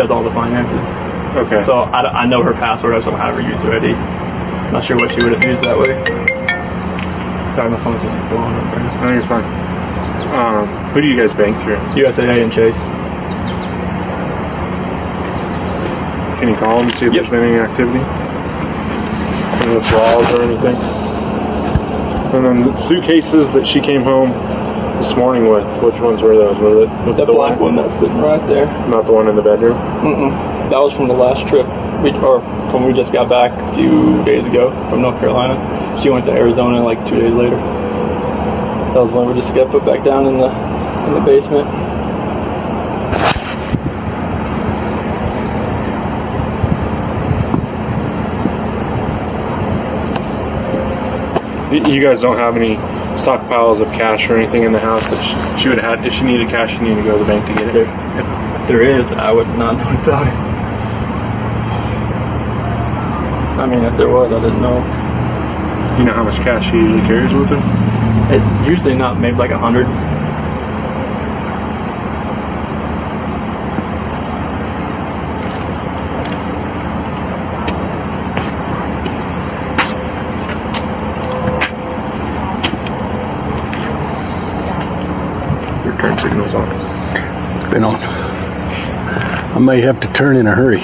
does all the finances. Okay. So I know her password. I just don't have her used already. Not sure what she would have used that way. Sorry, my phone's just blowing up there. I think it's fine. Who do you guys bank through? USAA and Chase. Can you call them and see if there's been any activity? Any withdrawals or anything? And then the suitcases that she came home this morning with, which ones were those? Was it The black one that's sitting right there. Not the one in the bedroom? Mm-mm. That was from the last trip, when we just got back a few days ago from North Carolina. She went to Arizona like 2 days later. That was when we just got put back down in the basement. You guys don't have any stockpiles of cash or anything in the house that she would have had? If she needed cash, she needed to go to the bank to get it? If there is, I would not know about it. If there was, I didn't know. You know how much cash she usually carries with her? It's usually not, maybe like 100. Your turn signal's on. It's been on. I may have to turn in a hurry.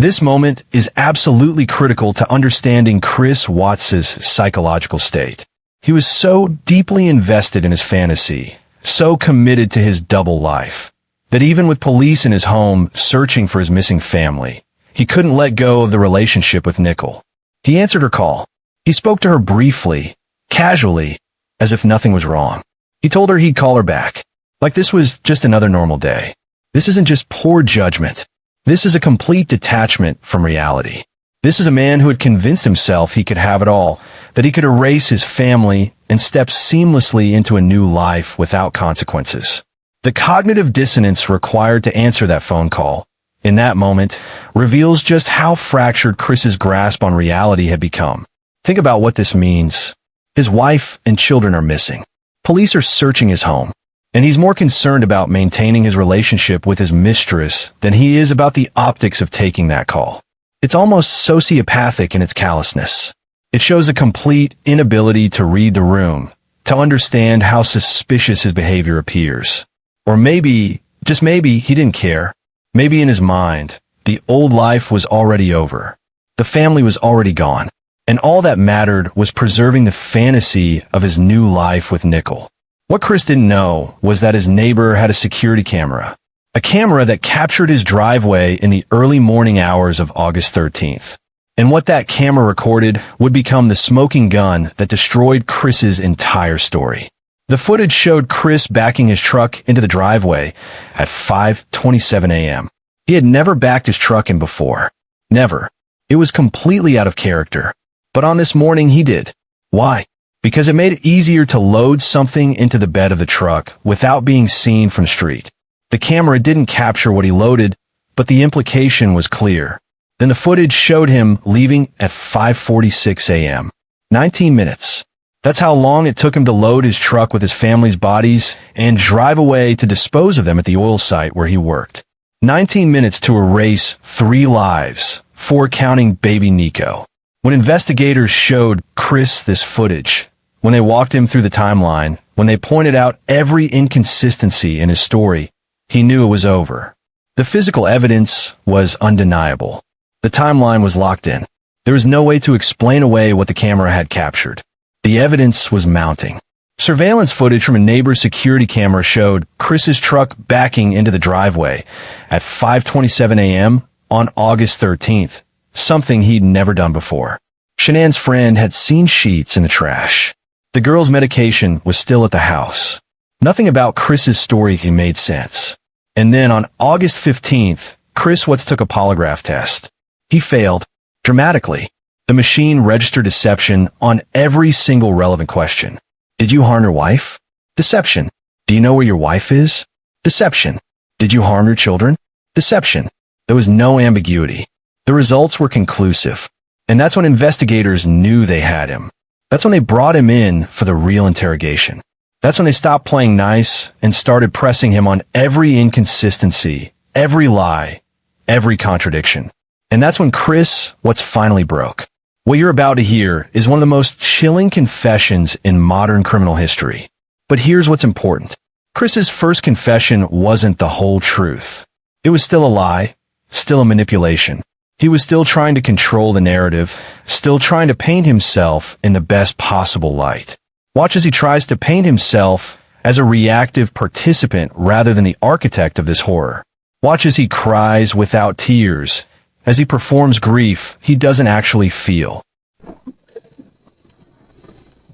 This moment is absolutely critical to understanding Chris Watts' psychological state. He was so deeply invested in his fantasy, so committed to his double life, that even with police in his home searching for his missing family, he couldn't let go of the relationship with Nichol. He answered her call. He spoke to her briefly, casually, as if nothing was wrong. He told her he'd call her back, like this was just another normal day. This isn't just poor judgment. This is a complete detachment from reality. This is a man who had convinced himself he could have it all, that he could erase his family and step seamlessly into a new life without consequences. The cognitive dissonance required to answer that phone call, in that moment, reveals just how fractured Chris's grasp on reality had become. Think about what this means. His wife and children are missing. Police are searching his home, and he's more concerned about maintaining his relationship with his mistress than he is about the optics of taking that call. It's almost sociopathic in its callousness. It shows a complete inability to read the room, to understand how suspicious his behavior appears. Or maybe, just maybe, he didn't care. Maybe in his mind, the old life was already over. The family was already gone. And all that mattered was preserving the fantasy of his new life with Nichol. What Chris didn't know was that his neighbor had a security camera, A camera that captured his driveway in the early morning hours of August 13th. And what that camera recorded would become the smoking gun that destroyed Chris's entire story. The footage showed Chris backing his truck into the driveway at 5:27 a.m. He had never backed his truck in before. Never. It was completely out of character. But on this morning he did. Why? Because it made it easier to load something into the bed of the truck without being seen from the street. The camera didn't capture what he loaded, but the implication was clear. Then the footage showed him leaving at 5:46 a.m. 19 minutes. That's how long it took him to load his truck with his family's bodies and drive away to dispose of them at the oil site where he worked. 19 minutes to erase 3 lives, 4 counting baby Nico. When investigators showed Chris this footage, when they walked him through the timeline, when they pointed out every inconsistency in his story, he knew it was over. The physical evidence was undeniable. The timeline was locked in. There was no way to explain away what the camera had captured. The evidence was mounting. Surveillance footage from a neighbor's security camera showed Chris's truck backing into the driveway at 5:27 a.m. on August 13th, something he'd never done before. Shanann's friend had seen sheets in the trash. The girl's medication was still at the house. Nothing about Chris's story made sense. And then on August 15th, Chris Watts took a polygraph test. He failed, dramatically. The machine registered deception on every single relevant question. Did you harm your wife? Deception. Do you know where your wife is? Deception. Did you harm your children? Deception. There was no ambiguity. The results were conclusive. And that's when investigators knew they had him. That's when they brought him in for the real interrogation. That's when they stopped playing nice and started pressing him on every inconsistency, every lie, every contradiction. And that's when Chris Watts finally broke. What you're about to hear is one of the most chilling confessions in modern criminal history. But here's what's important. Chris's first confession wasn't the whole truth. It was still a lie, still a manipulation. He was still trying to control the narrative, still trying to paint himself in the best possible light. Watch as he tries to paint himself as a reactive participant rather than the architect of this horror. Watch as he cries without tears, as he performs grief he doesn't actually feel.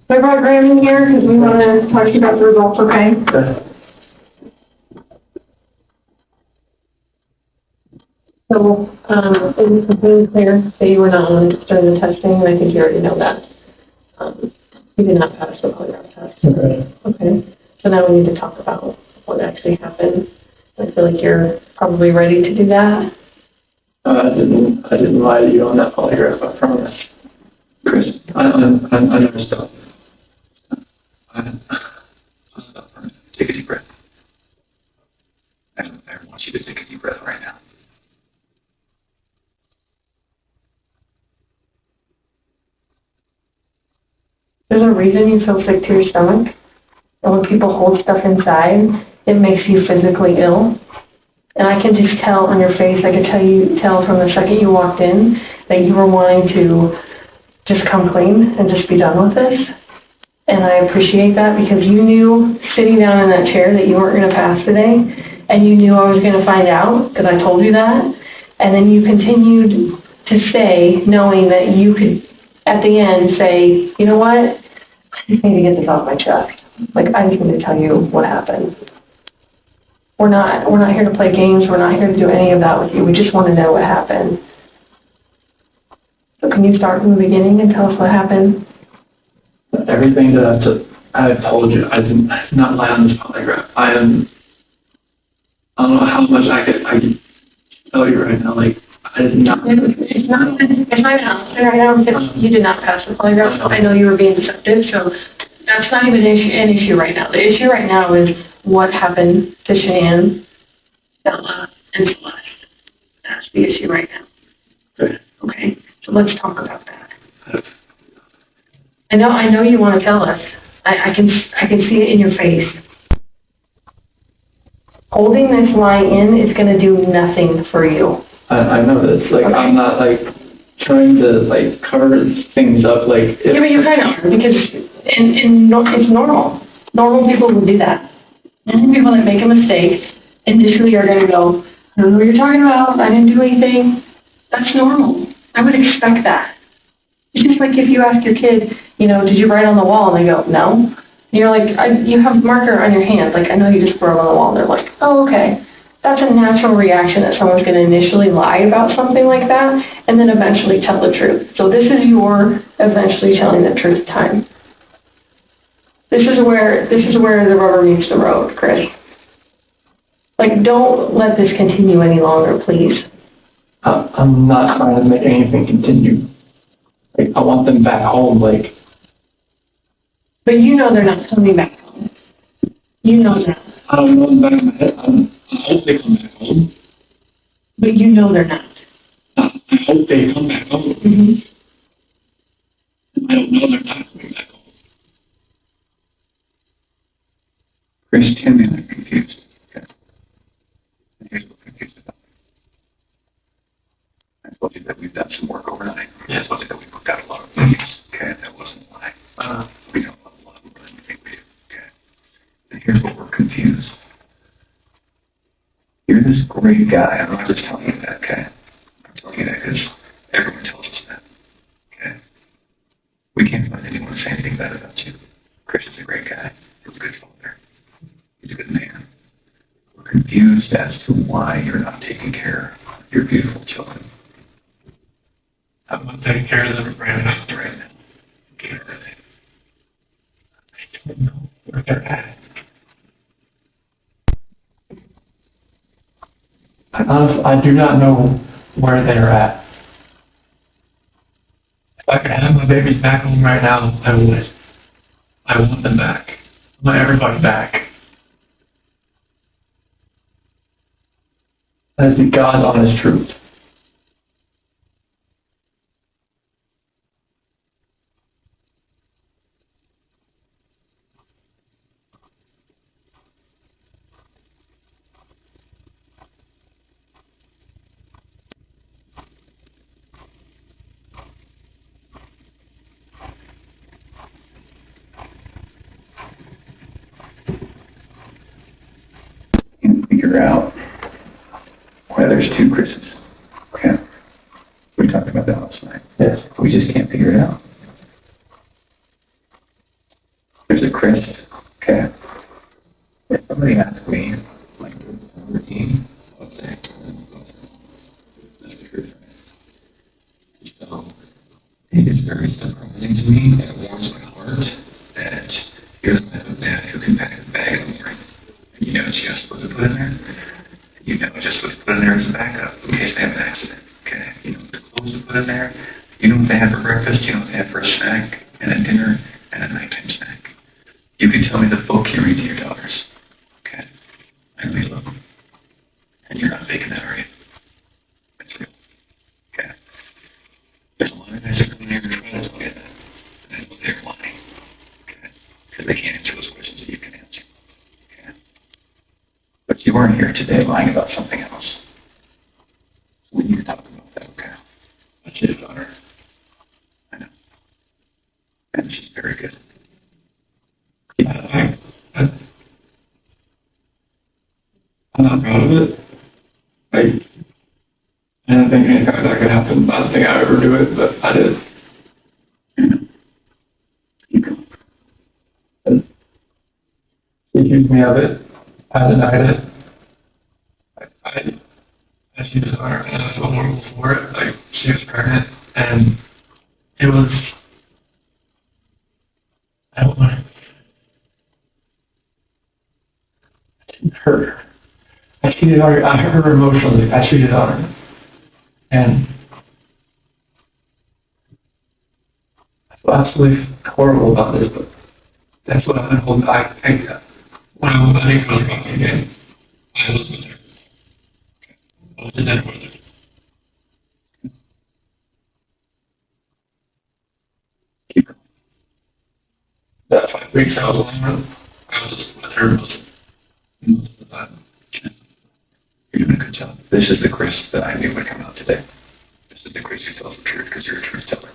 I brought Graham in here because we want to talk to you about the results, okay? So, it was completely clear that you were not honest during the testing, and I think you already know that. You did not pass the polygraph test. Okay. So now we need to talk about what actually happened. I feel like you're probably ready to do that. I didn't lie to you on that polygraph, I promise. Chris, I never stopped. Take a deep breath. I want you to take a deep breath right now. There's a reason you feel sick to your stomach. And when people hold stuff inside, it makes you physically ill. And I can just tell on your face, I could tell from the second you walked in that you were wanting to just come clean and just be done with this. And I appreciate that because you knew sitting down in that chair that you weren't going to pass today, and you knew I was going to find out because I told you that. And then you continued to stay knowing that you could, at the end, say, you know what, I just need to get this off my chest. Like, I just need to tell you what happened. We're not here to play games. We're not here to do any of that with you. We just want to know what happened. So can you start from the beginning and tell us what happened? Everything that I told you, I did not lie on this polygraph. I don't know how much I could tell you right now. Like, I did not. It's not even honest right now because you did not pass the polygraph. So I know you were being deceptive. So that's not even an issue right now. The issue right now is what happened to Shanann, Bella, and Celeste. That's the issue right now. Okay. So let's talk about that. I know you want to tell us. I can see it in your face. Holding this lie in is going to do nothing for you. I know this. Like, okay. I'm not like trying to like cover things up. Like, yeah, but you kind of are because it's normal. Normal people would do that. Normal people that make a mistake initially are going to go, I don't know what you're talking about, I didn't do anything. That's normal. I would expect that. It's just like if you ask your kid, you know, did you write on the wall? And they go, no. And you're like, you have marker on your hand. Like, I know you just wrote on the wall. And they're like, oh, okay. That's a natural reaction that someone's going to initially lie about something like that and then eventually tell the truth. So this is your eventually telling the truth time. This is where the rubber meets the road, Chris. Like, don't let this continue any longer, please. I'm not trying to make anything continue. Like, I want them back home, like. But you know they're not coming back home. You know that. I don't know in the back of my head. I hope they come back home. But you know they're not. I hope they come back home. Mm-hmm. I don't know they're not coming back home. Chris, tell me I'm confused. Okay. Here's what confused about me. I told you that we've done some work overnight. Yeah. I told you that we booked out a lot of movies. Okay, that wasn't a lie. We don't love a lot more than we think we do. Okay. And here's what we're confused. You're this great guy. I'm not just telling you that, okay? I'm telling you that because everyone tells us that. Okay? We can't find anyone to say anything bad about you. Chris is a great guy. He's a good father. He's a good man. We're confused as to why you're not taking care of your beautiful children. I'm not taking care of them right now. Right now. Okay, I don't know where they're at. I do not know where they're at. If I could have my babies back home right now, I would. I want them back. I want everybody back. That is the God's honest truth. Can't figure out why there's two Chris's. Okay? We talked about that last night. Yes. We just can't figure it out. There's a Chris, okay? If somebody asks me, like, routine, I'll say, that's the truth, right? So, it is very surprising to me, and it warms my heart that you're the type of dad who can pack a bag in the morning. You know just what to put in there. You know just what to put in there as a backup in case they have an accident. Okay? You know what the clothes to put in there. You know what they have for breakfast. You know what they have for a snack and a dinner and a nighttime snack. You can tell me the book you read to your daughters. Okay? I really love them. And you're not faking that, are you? That's real. Okay? There's a lot of guys that come in here and try to tell you that. And that's what they're lying. Okay? Because they can't answer those questions that you can answer. But you weren't here today lying about something else. We need to talk about that, okay? That's his daughter. I know. And she's very good. I'm not proud of it. Like, I didn't think anything like that could happen. I didn't think I'd ever do it, but I did. Keep going. She accused me of it. I denied it. I she was her, and I felt horrible for it. Like, she was pregnant, and it was. I don't want to. I didn't hurt her. I cheated on her. I hurt her emotionally. I cheated on her, and I feel absolutely horrible about this. But that's what I've been holding. When I think about it again, I was with her. I was in that with her. Keep going. That 5 weeks I was alone, I was with her most of the time. You're doing a good job. This is the Chris that I knew would come out today. This is the Chris who tells the truth because you're a truth teller.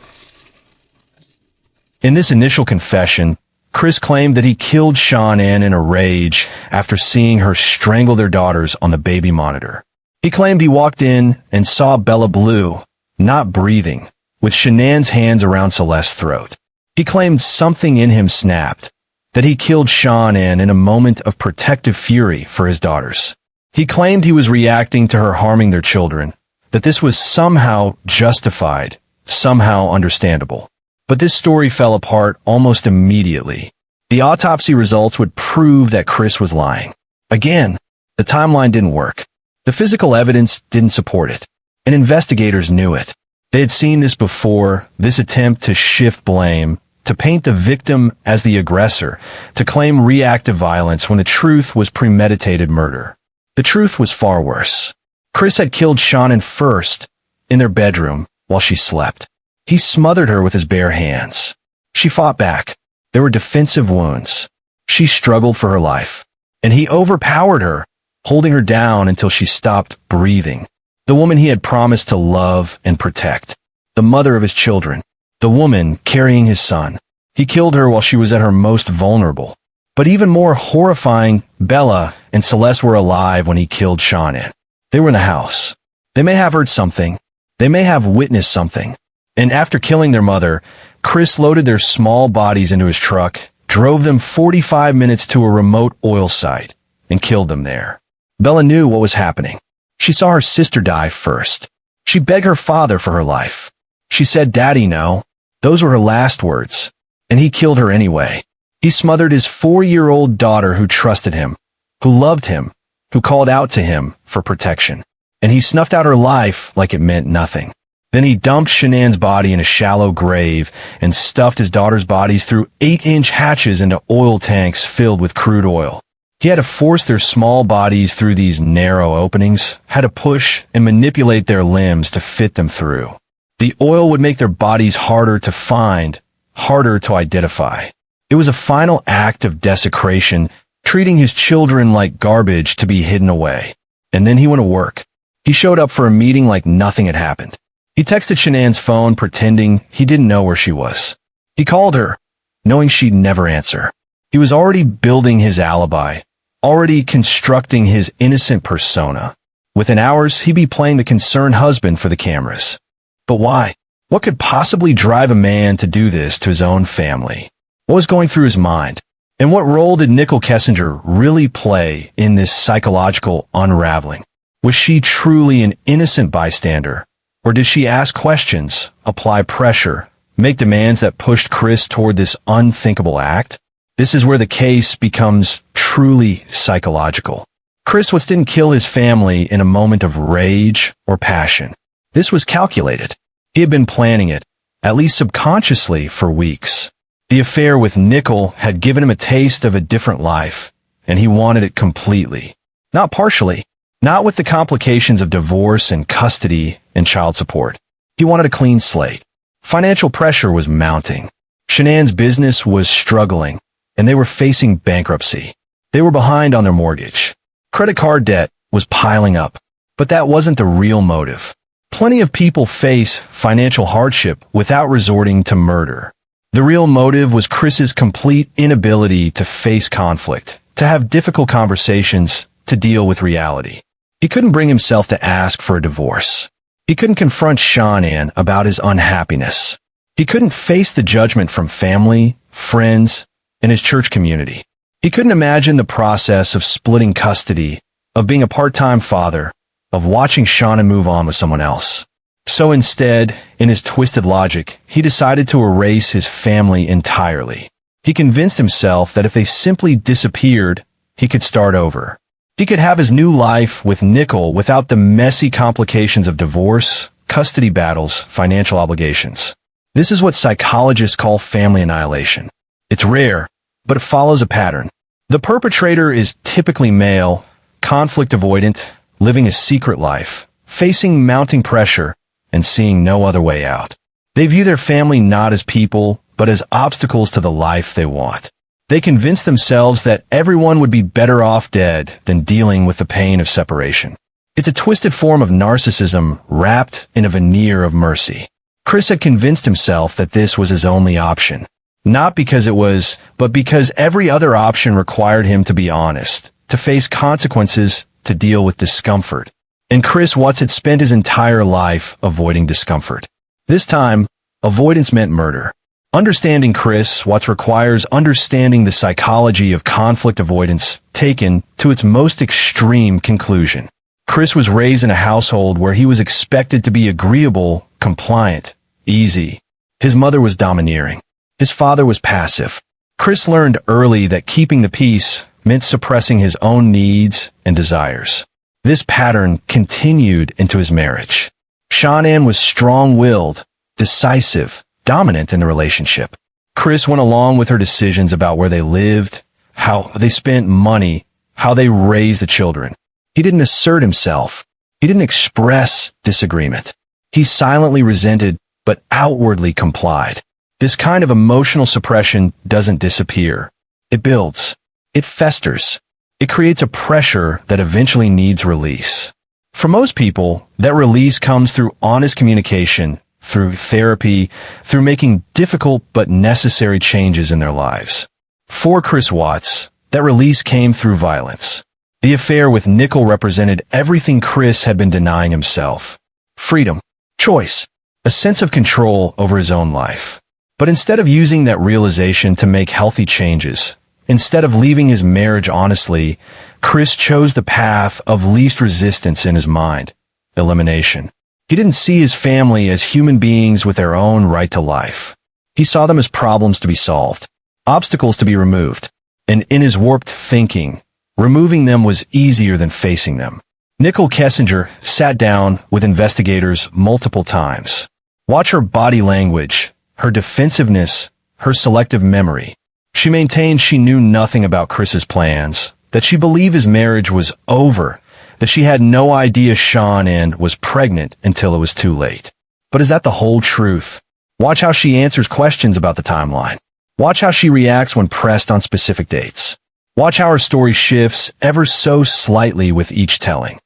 In this initial confession, Chris claimed that he killed Shanann in a rage after seeing her strangle their daughters on the baby monitor. He claimed he walked in and saw Bella Blue, not breathing, with Shanann's hands around Celeste's throat. He claimed something in him snapped, that he killed Shanann in a moment of protective fury for his daughters. He claimed he was reacting to her harming their children, that this was somehow justified, somehow understandable. But this story fell apart almost immediately. The autopsy results would prove that Chris was lying. Again, the timeline didn't work. The physical evidence didn't support it, and investigators knew it. They had seen this before, this attempt to shift blame, to paint the victim as the aggressor, to claim reactive violence when the truth was premeditated murder. The truth was far worse. Chris had killed Shanann first, in their bedroom, while she slept. He smothered her with his bare hands. She fought back. There were defensive wounds. She struggled for her life. And he overpowered her, holding her down until she stopped breathing. The woman he had promised to love and protect. The mother of his children. The woman carrying his son. He killed her while she was at her most vulnerable. But even more horrifying, Bella and Celeste were alive when he killed Shanann. They were in the house. They may have heard something. They may have witnessed something. And after killing their mother, Chris loaded their small bodies into his truck, drove them 45 minutes to a remote oil site, and killed them there. Bella knew what was happening. She saw her sister die first. She begged her father for her life. She said, "Daddy, no." Those were her last words. And he killed her anyway. He smothered his 4-year-old daughter who trusted him, who loved him, who called out to him for protection. And he snuffed out her life like it meant nothing. Then he dumped Shanann's body in a shallow grave and stuffed his daughter's bodies through 8-inch hatches into oil tanks filled with crude oil. He had to force their small bodies through these narrow openings, had to push and manipulate their limbs to fit them through. The oil would make their bodies harder to find, harder to identify. It was a final act of desecration, treating his children like garbage to be hidden away. And then he went to work. He showed up for a meeting like nothing had happened. He texted Shanann's phone pretending he didn't know where she was. He called her, knowing she'd never answer. He was already building his alibi, already constructing his innocent persona. Within hours, he'd be playing the concerned husband for the cameras. But why? What could possibly drive a man to do this to his own family? What was going through his mind? And what role did Nichol Kessinger really play in this psychological unraveling? Was she truly an innocent bystander? Or did she ask questions, apply pressure, make demands that pushed Chris toward this unthinkable act? This is where the case becomes truly psychological. Chris Watts didn't kill his family in a moment of rage or passion. This was calculated. He had been planning it, at least subconsciously, for weeks. The affair with Nichol had given him a taste of a different life, and he wanted it completely. Not partially, not with the complications of divorce and custody and child support. He wanted a clean slate. Financial pressure was mounting. Shanann's business was struggling, and they were facing bankruptcy. They were behind on their mortgage. Credit card debt was piling up, but that wasn't the real motive. Plenty of people face financial hardship without resorting to murder. The real motive was Chris's complete inability to face conflict, to have difficult conversations, to deal with reality. He couldn't bring himself to ask for a divorce. He couldn't confront Shanann about his unhappiness. He couldn't face the judgment from family, friends, and his church community. He couldn't imagine the process of splitting custody, of being a part-time father, of watching Shanann move on with someone else. So instead, in his twisted logic, he decided to erase his family entirely. He convinced himself that if they simply disappeared, he could start over. He could have his new life with Nichol without the messy complications of divorce, custody battles, financial obligations. This is what psychologists call family annihilation. It's rare, but it follows a pattern. The perpetrator is typically male, conflict avoidant, living a secret life, facing mounting pressure, and seeing no other way out. They view their family not as people, but as obstacles to the life they want. They convince themselves that everyone would be better off dead than dealing with the pain of separation. It's a twisted form of narcissism wrapped in a veneer of mercy. Chris had convinced himself that this was his only option. Not because it was, but because every other option required him to be honest, to face consequences, to deal with discomfort. And Chris Watts had spent his entire life avoiding discomfort. This time, avoidance meant murder. Understanding Chris Watts requires understanding the psychology of conflict avoidance taken to its most extreme conclusion. Chris was raised in a household where he was expected to be agreeable, compliant, easy. His mother was domineering. His father was passive. Chris learned early that keeping the peace meant suppressing his own needs and desires. This pattern continued into his marriage. Shanann was strong-willed, decisive, dominant in the relationship. Chris went along with her decisions about where they lived, how they spent money, how they raised the children. He didn't assert himself. He didn't express disagreement. He silently resented, but outwardly complied. This kind of emotional suppression doesn't disappear. It builds. It festers. It creates a pressure that eventually needs release. For most people, that release comes through honest communication, through therapy, through making difficult but necessary changes in their lives. For Chris Watts, that release came through violence. The affair with Nichol represented everything Chris had been denying himself. Freedom, choice, a sense of control over his own life. But instead of using that realization to make healthy changes, instead of leaving his marriage honestly, Chris chose the path of least resistance in his mind, elimination. He didn't see his family as human beings with their own right to life. He saw them as problems to be solved, obstacles to be removed. And in his warped thinking, removing them was easier than facing them. Nichol Kessinger sat down with investigators multiple times. Watch her body language, her defensiveness, her selective memory. She maintained she knew nothing about Chris's plans, that she believed his marriage was over, that she had no idea Shanann was pregnant until it was too late. But is that the whole truth? Watch how she answers questions about the timeline. Watch how she reacts when pressed on specific dates. Watch how her story shifts ever so slightly with each telling.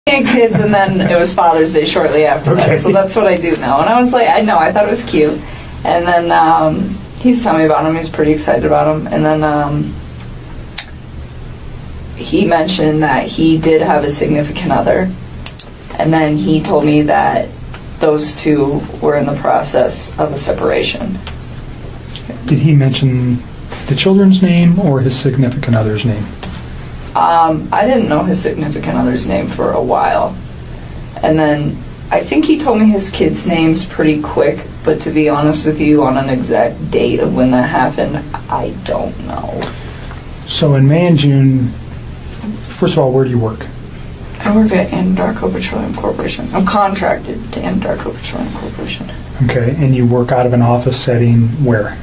And kids, and then it was Father's Day shortly after that, so that's what I do now. And I was like, I thought it was cute. And then he's telling me about him, he's pretty excited about him. And then he mentioned that he did have a significant other. And then he told me that those two were in the process of a separation. Did he mention the children's name or his significant other's name? I didn't know his significant other's name for a while. And then I think he told me his kids' names pretty quick, but to be honest with you, on an exact date of when that happened, I don't know. So in May and June, first of all, where do you work? I work at Anadarko Petroleum Corporation. I'm contracted to Anadarko Petroleum Corporation. Okay, and you work out of an office setting where?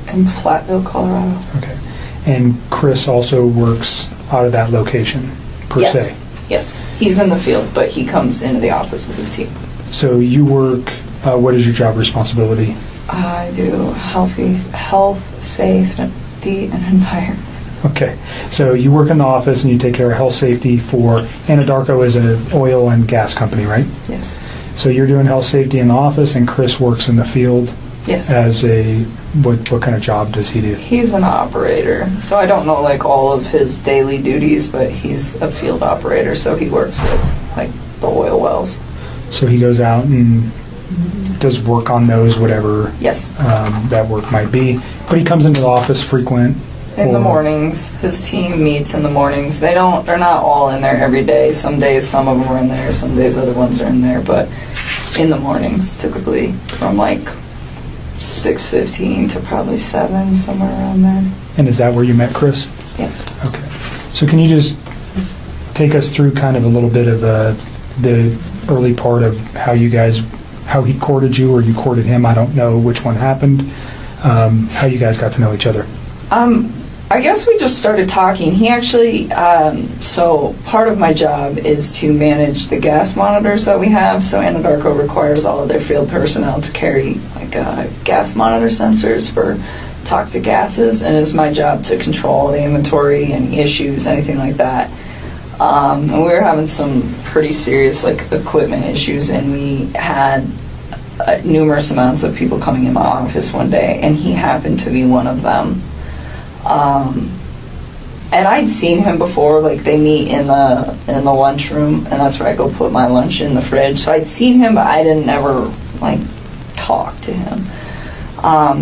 In Platteville, Colorado. Okay. And Chris also works out of that location, per se? Yes. He's in the field, but he comes into the office with his team. So you work, what is your job responsibility? I do health, safety, and environment. Okay, so you work in the office and you take care of health safety for Anadarko is an oil and gas company, right? Yes. So you're doing health safety in the office and Chris works in the field? Yes. As a, what kind of job does he do? He's an operator, so I don't know like all of his daily duties, but he's a field operator, so he works with like the oil wells. So he goes out and does work on those, whatever that work might be, but he comes into the office frequent? In the mornings. His team meets in the mornings. They're not all in there every day. Some days some of them are in there, some days other ones are in there, but in the mornings typically from like 6:15 to probably 7, somewhere around there. And is that where you met Chris? Yes. Okay. So can you just take us through kind of a little bit of the early part of how he courted you or you courted him? I don't know which one happened. How you guys got to know each other? I guess we just started talking. He actually, so part of my job is to manage the gas monitors that we have. So Anadarko requires all of their field personnel to carry like gas monitor sensors for toxic gases, and it's my job to control the inventory, any issues, anything like that. And we were having some pretty serious like equipment issues, and we had numerous amounts of people coming in my office one day, and he happened to be one of them. And I'd seen him before, like they meet in the lunchroom, and that's where I go put my lunch in the fridge. So I'd seen him, but I didn't ever like talk to him.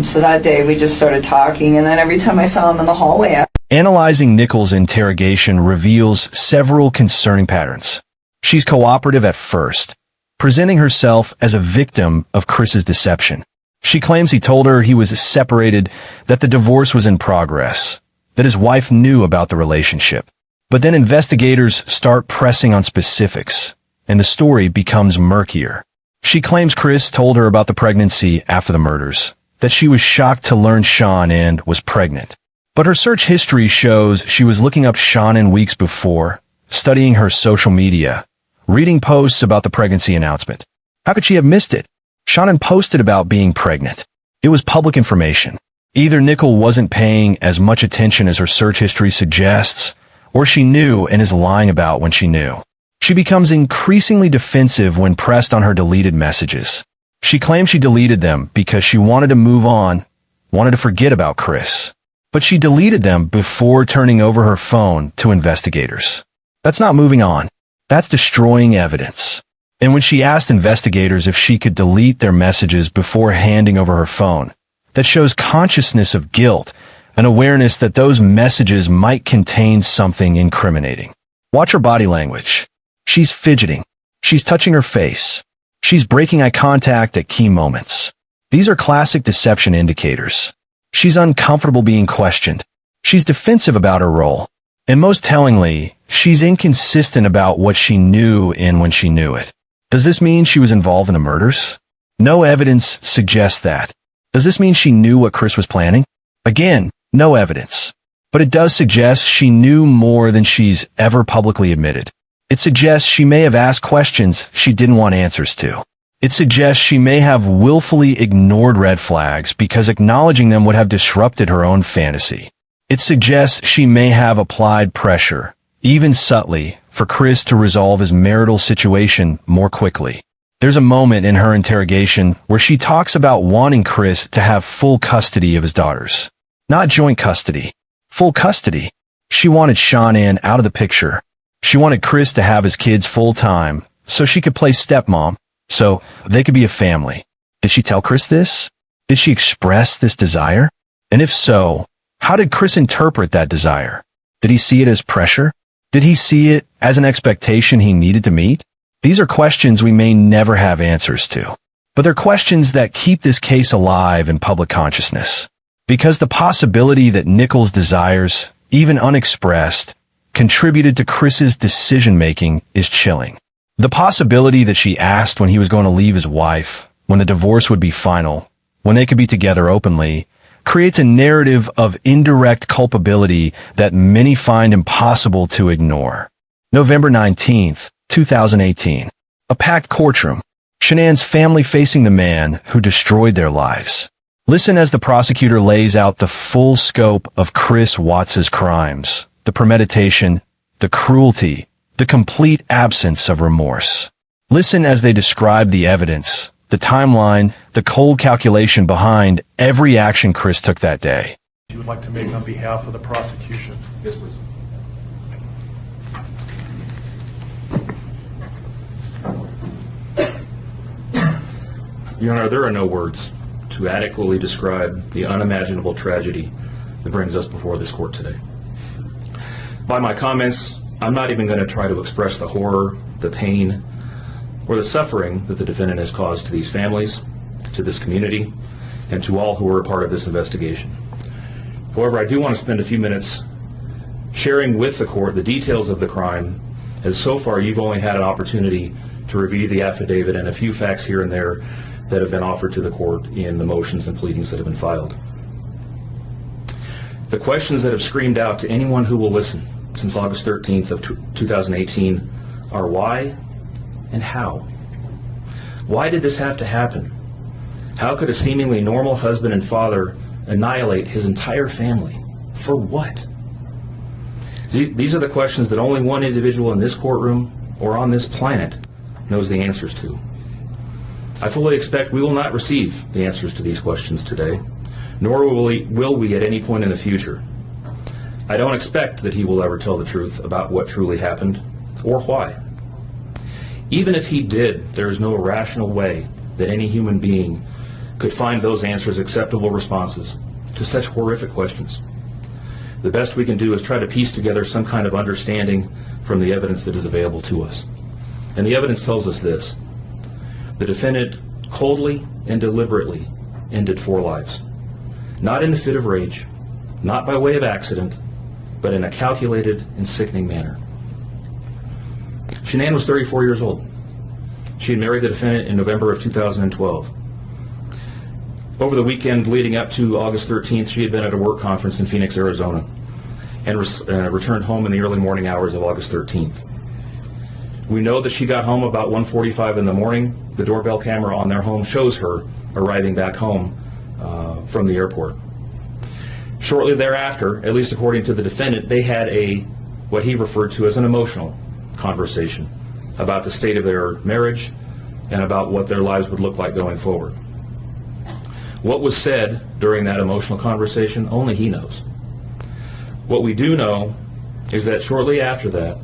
So that day we just started talking, and then every time I saw him in the hallway. Analyzing Nichol's interrogation reveals several concerning patterns. She's cooperative at first, presenting herself as a victim of Chris's deception. She claims he told her he was separated, that the divorce was in progress, that his wife knew about the relationship. But then investigators start pressing on specifics, and the story becomes murkier. She claims Chris told her about the pregnancy after the murders, that she was shocked to learn Shanann was pregnant. But her search history shows she was looking up Shanann weeks before, studying her social media, reading posts about the pregnancy announcement. How could she have missed it? Shanann posted about being pregnant. It was public information. Either Nichol wasn't paying as much attention as her search history suggests, or she knew and is lying about when she knew. She becomes increasingly defensive when pressed on her deleted messages. She claims she deleted them because she wanted to move on, wanted to forget about Chris. But she deleted them before turning over her phone to investigators. That's not moving on. That's destroying evidence. And when she asked investigators if she could delete their messages before handing over her phone, that shows consciousness of guilt, an awareness that those messages might contain something incriminating. Watch her body language. She's fidgeting. She's touching her face. She's breaking eye contact at key moments. These are classic deception indicators. She's uncomfortable being questioned. She's defensive about her role. And most tellingly, she's inconsistent about what she knew and when she knew it. Does this mean she was involved in the murders? No evidence suggests that. Does this mean she knew what Chris was planning? Again, no evidence. But it does suggest she knew more than she's ever publicly admitted. It suggests she may have asked questions she didn't want answers to. It suggests she may have willfully ignored red flags because acknowledging them would have disrupted her own fantasy. It suggests she may have applied pressure, even subtly, for Chris to resolve his marital situation more quickly. There's a moment in her interrogation where she talks about wanting Chris to have full custody of his daughters. Not joint custody. Full custody. She wanted Shanann out of the picture. She wanted Chris to have his kids full time, so she could play stepmom, so they could be a family. Did she tell Chris this? Did she express this desire? And if so, how did Chris interpret that desire? Did he see it as pressure? Did he see it as an expectation he needed to meet? These are questions we may never have answers to. But they're questions that keep this case alive in public consciousness. Because the possibility that Nichol's desires, even unexpressed, contributed to Chris's decision-making is chilling. The possibility that she asked when he was going to leave his wife, when the divorce would be final, when they could be together openly, creates a narrative of indirect culpability that many find impossible to ignore. November 19th, 2018. A packed courtroom. Shanann's family facing the man who destroyed their lives. Listen as the prosecutor lays out the full scope of Chris Watts' crimes, the premeditation, the cruelty, the complete absence of remorse. Listen as they describe the evidence, the timeline, the cold calculation behind every action Chris took that day. You would like to make on behalf of the prosecution? Yes, please. Your Honor, there are no words to adequately describe the unimaginable tragedy that brings us before this court today. By my comments, I'm not even going to try to express the horror, the pain, or the suffering that the defendant has caused to these families, to this community, and to all who are a part of this investigation. However, I do want to spend a few minutes sharing with the court the details of the crime, as so far you've only had an opportunity to review the affidavit and a few facts here and there that have been offered to the court in the motions and pleadings that have been filed. The questions that have screamed out to anyone who will listen since August 13th of 2018 are why and how. Why did this have to happen? How could a seemingly normal husband and father annihilate his entire family? For what? These are the questions that only one individual in this courtroom or on this planet knows the answers to. I fully expect we will not receive the answers to these questions today, nor will we at any point in the future. I don't expect that he will ever tell the truth about what truly happened or why. Even if he did, there is no rational way that any human being could find those answers acceptable responses to such horrific questions. The best we can do is try to piece together some kind of understanding from the evidence that is available to us. And the evidence tells us this: the defendant coldly and deliberately ended 4 lives, not in a fit of rage, not by way of accident, but in a calculated and sickening manner. Shanann was 34 years old. She had married the defendant in November of 2012. Over the weekend leading up to August 13th, she had been at a work conference in Phoenix, Arizona, and returned home in the early morning hours of August 13th. We know that she got home about 1:45 in the morning. The doorbell camera on their home shows her arriving back home from the airport. Shortly thereafter, at least according to the defendant, they had what he referred to as an emotional conversation about the state of their marriage and about what their lives would look like going forward. What was said during that emotional conversation, only he knows. What we do know is that shortly after that,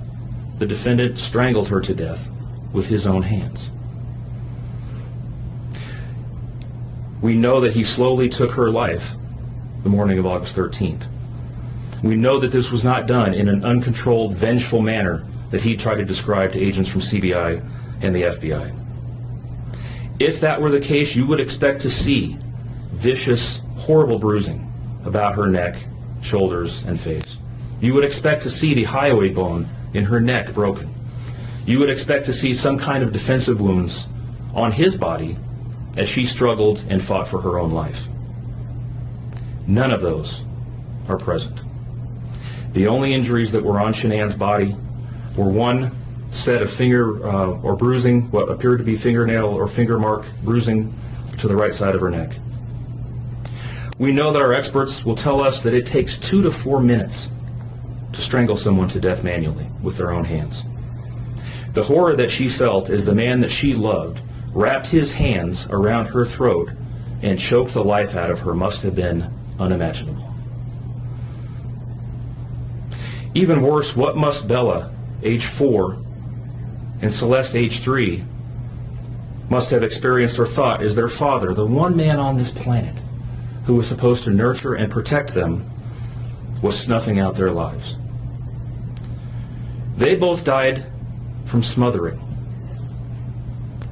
the defendant strangled her to death with his own hands. We know that he slowly took her life the morning of August 13th. We know that this was not done in an uncontrolled, vengeful manner that he tried to describe to agents from CBI and the FBI. If that were the case, you would expect to see vicious, horrible bruising about her neck, shoulders, and face. You would expect to see the hyoid bone in her neck broken. You would expect to see some kind of defensive wounds on his body as she struggled and fought for her own life. None of those are present. The only injuries that were on Shanann's body were one set of finger or bruising, what appeared to be fingernail or finger mark bruising to the right side of her neck. We know that our experts will tell us that it takes 2 to 4 minutes to strangle someone to death manually with their own hands. The horror that she felt as the man that she loved wrapped his hands around her throat and choked the life out of her must have been unimaginable. Even worse, what must Bella, age 4, and Celeste, age 3, must have experienced or thought as their father, the one man on this planet who was supposed to nurture and protect them, was snuffing out their lives. They both died from smothering.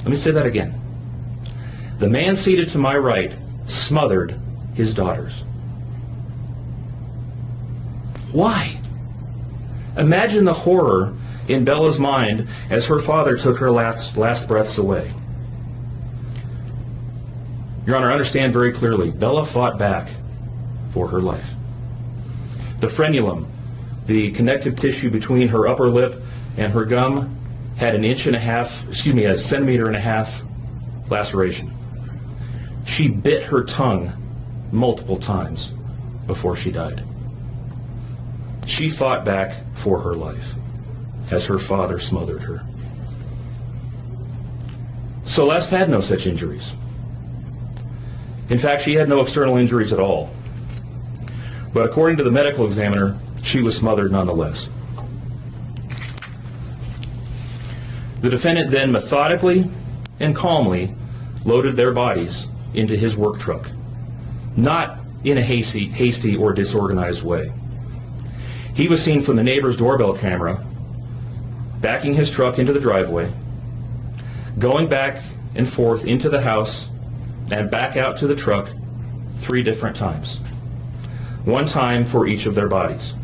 Let me say that again. The man seated to my right smothered his daughters. Why? Imagine the horror in Bella's mind as her father took her last breaths away. Your Honor, understand very clearly, Bella fought back for her life. The frenulum, the connective tissue between her upper lip and her gum, had a centimeter and a half laceration. She bit her tongue multiple times before she died. She fought back for her life as her father smothered her. Celeste had no such injuries. In fact, she had no external injuries at all. But according to the medical examiner, she was smothered nonetheless. The defendant then methodically and calmly loaded their bodies into his work truck, not in a hasty or disorganized way. He was seen from the neighbor's doorbell camera backing his truck into the driveway, going back and forth into the house and back out to the truck 3 different times, 1 time for each of their bodies.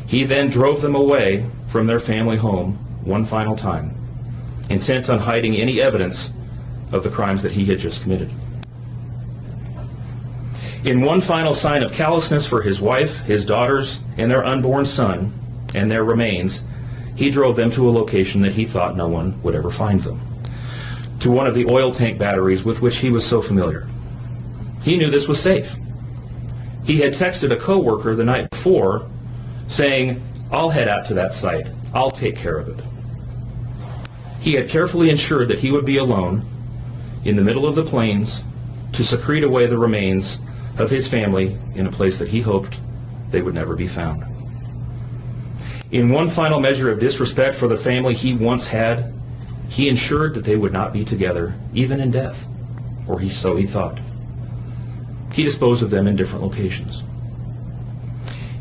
He then drove them away from their family home 1 final time, intent on hiding any evidence of the crimes that he had just committed. In 1 final sign of callousness for his wife, his daughters, and their unborn son, and their remains, he drove them to a location that he thought no one would ever find them, to one of the oil tank batteries with which he was so familiar. He knew this was safe. He had texted a coworker the night before saying, "I'll head out to that site. I'll take care of it." He had carefully ensured that he would be alone in the middle of the plains to secrete away the remains of his family in a place that he hoped they would never be found. In one final measure of disrespect for the family he once had, he ensured that they would not be together, even in death, or so he thought. He disposed of them in different locations.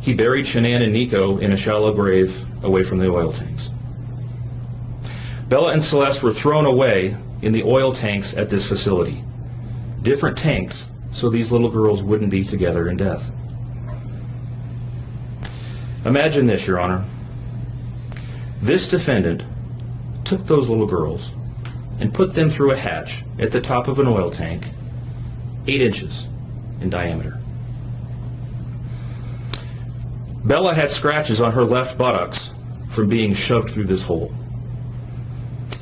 He buried Shanann and Nico in a shallow grave away from the oil tanks. Bella and Celeste were thrown away in the oil tanks at this facility. Different tanks, so these little girls wouldn't be together in death. Imagine this, Your Honor. This defendant took those little girls and put them through a hatch at the top of an oil tank, 8 inches in diameter. Bella had scratches on her left buttocks from being shoved through this hole.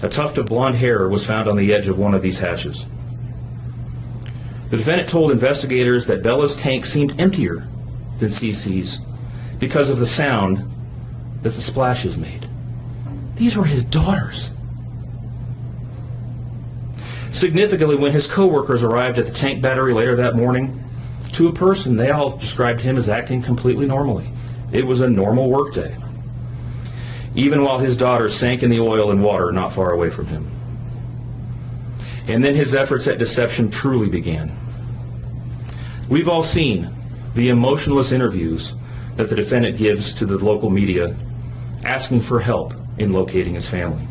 A tuft of blonde hair was found on the edge of one of these hatches. The defendant told investigators that Bella's tank seemed emptier than CC's because of the sound that the splashes made. These were his daughters. Significantly, when his co-workers arrived at the tank battery later that morning, to a person, they all described him as acting completely normally. It was a normal workday, even while his daughters sank in the oil and water not far away from him. And then his efforts at deception truly began. We've all seen the emotionless interviews that the defendant gives to the local media, asking for help in locating his family.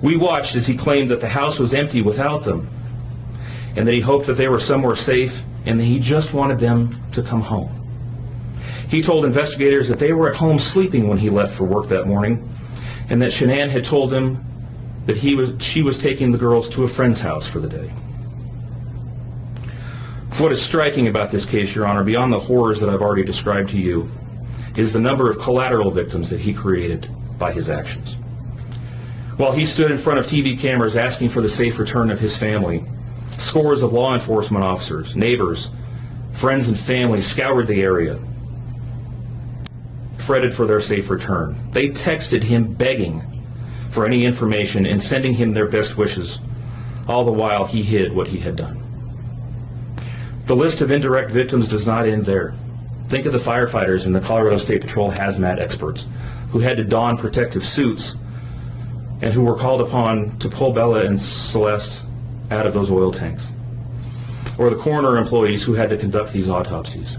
We watched as he claimed that the house was empty without them, and that he hoped that they were somewhere safe, and that he just wanted them to come home. He told investigators that they were at home sleeping when he left for work that morning, and that Shanann had told him that she was taking the girls to a friend's house for the day. What is striking about this case, Your Honor, beyond the horrors that I've already described to you, is the number of collateral victims that he created by his actions. While he stood in front of TV cameras asking for the safe return of his family, scores of law enforcement officers, neighbors, friends, and family scoured the area, fretted for their safe return. They texted him begging for any information and sending him their best wishes, all the while he hid what he had done. The list of indirect victims does not end there. Think of the firefighters and the Colorado State Patrol hazmat experts who had to don protective suits and who were called upon to pull Bella and Celeste out of those oil tanks, or the coroner employees who had to conduct these autopsies.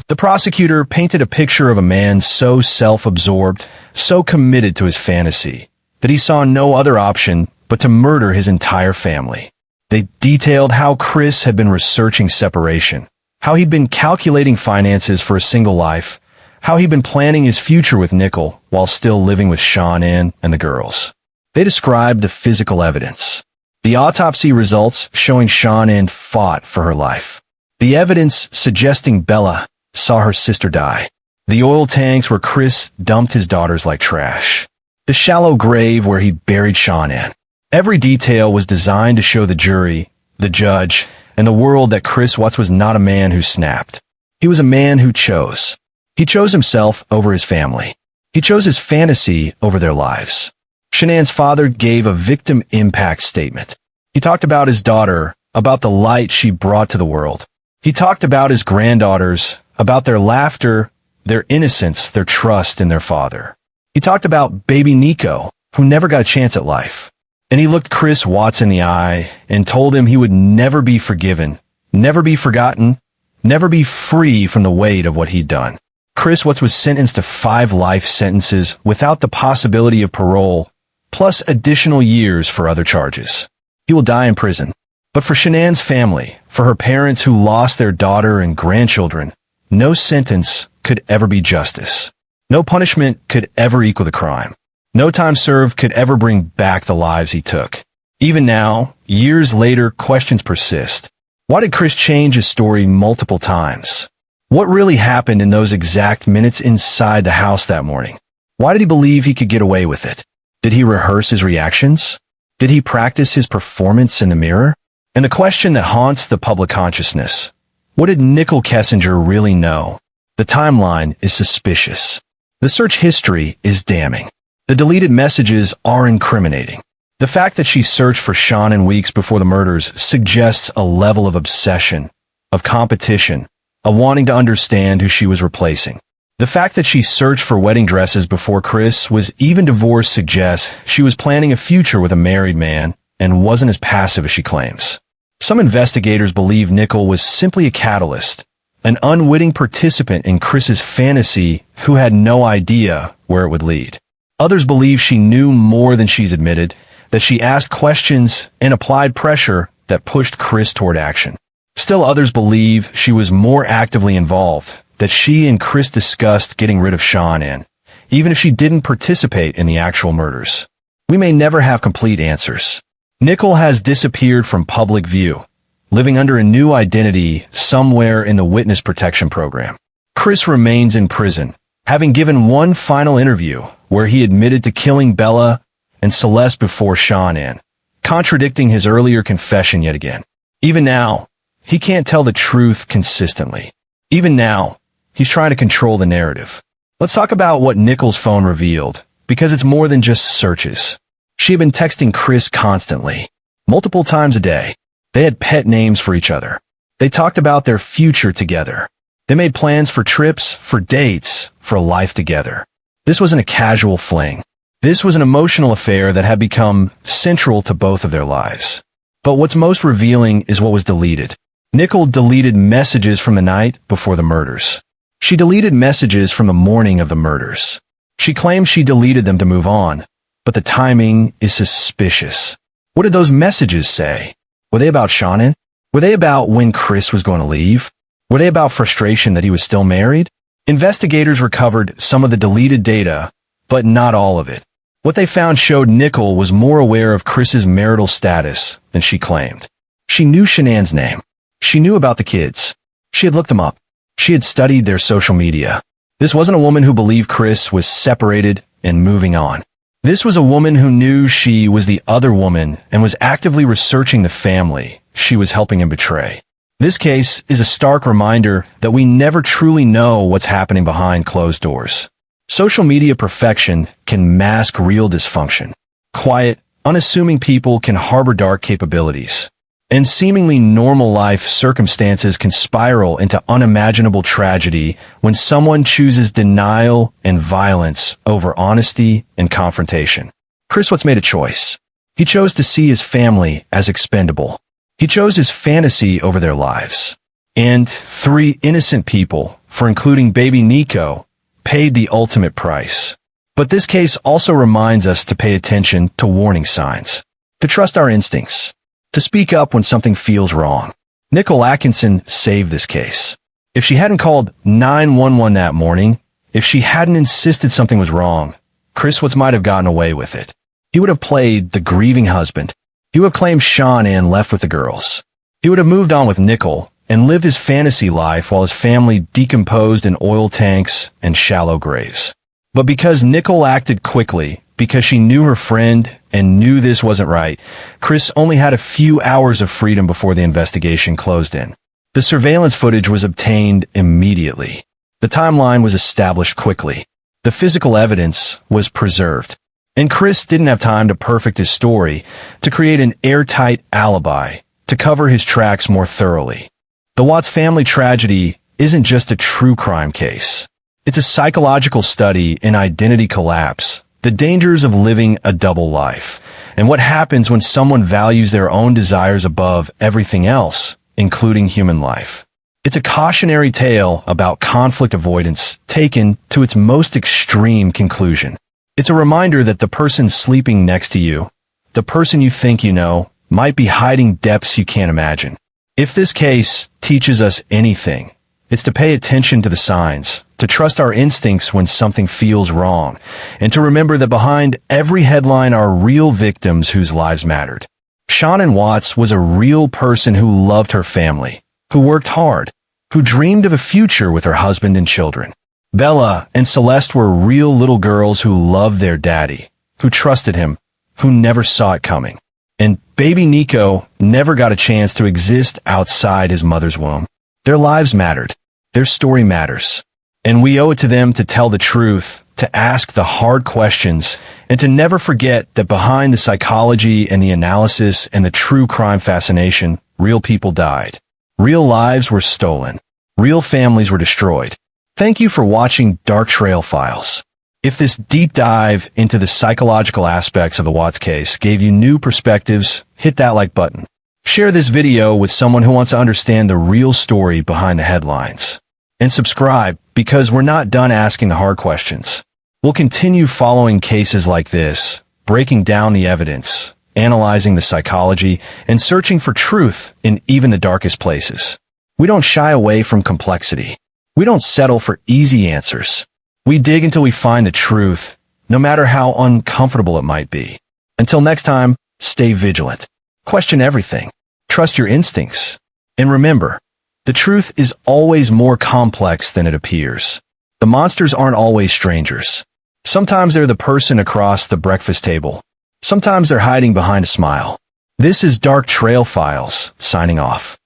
The prosecutor painted a picture of a man so self-absorbed, so committed to his fantasy, that he saw no other option but to murder his entire family. They detailed how Chris had been researching separation, how he'd been calculating finances for a single life, how he'd been planning his future with Nichol while still living with Shanann and the girls. They described the physical evidence. The autopsy results showing Shanann fought for her life. The evidence suggesting Bella saw her sister die. The oil tanks where Chris dumped his daughters like trash. The shallow grave where he buried Shanann. Every detail was designed to show the jury, the judge, and the world that Chris Watts was not a man who snapped. He was a man who chose. He chose himself over his family. He chose his fantasy over their lives. Shanann's father gave a victim impact statement. He talked about his daughter, about the light she brought to the world. He talked about his granddaughters, about their laughter, their innocence, their trust in their father. He talked about baby Nico, who never got a chance at life. And he looked Chris Watts in the eye and told him he would never be forgiven, never be forgotten, never be free from the weight of what he'd done. Chris Watts was sentenced to 5 life sentences without the possibility of parole, plus additional years for other charges. He will die in prison. But for Shanann's family, for her parents who lost their daughter and grandchildren, no sentence could ever be justice. No punishment could ever equal the crime. No time served could ever bring back the lives he took. Even now, years later, questions persist. Why did Chris change his story multiple times? What really happened in those exact minutes inside the house that morning? Why did he believe he could get away with it? Did he rehearse his reactions? Did he practice his performance in the mirror? And the question that haunts the public consciousness: what did Nichol Kessinger really know? The timeline is suspicious. The search history is damning. The deleted messages are incriminating. The The fact that she searched for Shanann weeks before the murders suggests a level of obsession, of competition, of wanting to understand who she was replacing. The fact that she searched for wedding dresses before Chris was even divorced suggests she was planning a future with a married man and wasn't as passive as she claims. Some investigators believe Nichol was simply a catalyst, an unwitting participant in Chris's fantasy who had no idea where it would lead. Others believe she knew more than she's admitted, that she asked questions and applied pressure that pushed Chris toward action. Still others believe she was more actively involved, that she and Chris discussed getting rid of Shanann, even if she didn't participate in the actual murders. We may never have complete answers. Nichol has disappeared from public view, living under a new identity somewhere in the witness protection program. Chris remains in prison, having given one final interview where he admitted to killing Bella and Celeste before Shanann, contradicting his earlier confession yet again. Even now, he can't tell the truth consistently. Even now, he's trying to control the narrative. Let's talk about what Nichol's phone revealed, because it's more than just searches. She had been texting Chris constantly, multiple times a day. They had pet names for each other. They talked about their future together. They made plans for trips, for dates, for life together. This wasn't a casual fling. This was an emotional affair that had become central to both of their lives. But what's most revealing is what was deleted. Nichol deleted messages from the night before the murders. She deleted messages from the morning of the murders. She claims she deleted them to move on, but the timing is suspicious. What did those messages say? Were they about Shanann? Were they about when Chris was going to leave? Were they about frustration that he was still married? Investigators recovered some of the deleted data, but not all of it. What they found showed Nichol was more aware of Chris's marital status than she claimed. She knew Shanann's name. She knew about the kids. She had looked them up. She had studied their social media. This wasn't a woman who believed Chris was separated and moving on. This was a woman who knew she was the other woman and was actively researching the family she was helping him betray. This case is a stark reminder that we never truly know what's happening behind closed doors. Social media perfection can mask real dysfunction. Quiet, unassuming people can harbor dark capabilities. And seemingly normal life circumstances can spiral into unimaginable tragedy when someone chooses denial and violence over honesty and confrontation. Chris Watts made a choice. He chose to see his family as expendable. He chose his fantasy over their lives. And 3 innocent people, for including baby Nico, paid the ultimate price. But this case also reminds us to pay attention to warning signs, to trust our instincts, to speak up when something feels wrong. Nichol Atkinson saved this case. If she hadn't called 911 that morning, if she hadn't insisted something was wrong, Chris Watts might have gotten away with it. He would have played the grieving husband. He would have claimed Shanann left with the girls. He would have moved on with Nichol and lived his fantasy life while his family decomposed in oil tanks and shallow graves. But because Nichol acted quickly, because she knew her friend and knew this wasn't right, Chris only had a few hours of freedom before the investigation closed in. The surveillance footage was obtained immediately. The timeline was established quickly. The physical evidence was preserved. And Chris didn't have time to perfect his story, to create an airtight alibi, to cover his tracks more thoroughly. The Watts family tragedy isn't just a true crime case. It's a psychological study in identity collapse, the dangers of living a double life, and what happens when someone values their own desires above everything else, including human life. It's a cautionary tale about conflict avoidance taken to its most extreme conclusion. It's a reminder that the person sleeping next to you, the person you think you know, might be hiding depths you can't imagine. If this case teaches us anything, it's to pay attention to the signs, to trust our instincts when something feels wrong, and to remember that behind every headline are real victims whose lives mattered. Shanann Watts was a real person who loved her family, who worked hard, who dreamed of a future with her husband and children. Bella and Celeste were real little girls who loved their daddy, who trusted him, who never saw it coming. And baby Nico never got a chance to exist outside his mother's womb. Their lives mattered. Their story matters. And we owe it to them to tell the truth to ask the hard questions, and to never forget that behind the psychology and the analysis and the true crime fascination, real people died. Real lives were stolen. Real families were destroyed. Thank you for watching Dark Trail Files. If this deep dive into the psychological aspects of the Watts case gave you new perspectives, hit that like button. Share this video with someone who wants to understand the real story behind the headlines. And subscribe, because we're not done asking the hard questions. We'll continue following cases like this, breaking down the evidence, analyzing the psychology, and searching for truth in even the darkest places. We don't shy away from complexity. We don't settle for easy answers. We dig until we find the truth, no matter how uncomfortable it might be. Until next time, stay vigilant. Question everything. Trust your instincts. And remember, the truth is always more complex than it appears. The monsters aren't always strangers. Sometimes they're the person across the breakfast table. Sometimes they're hiding behind a smile. This is Dark Trail Files, signing off.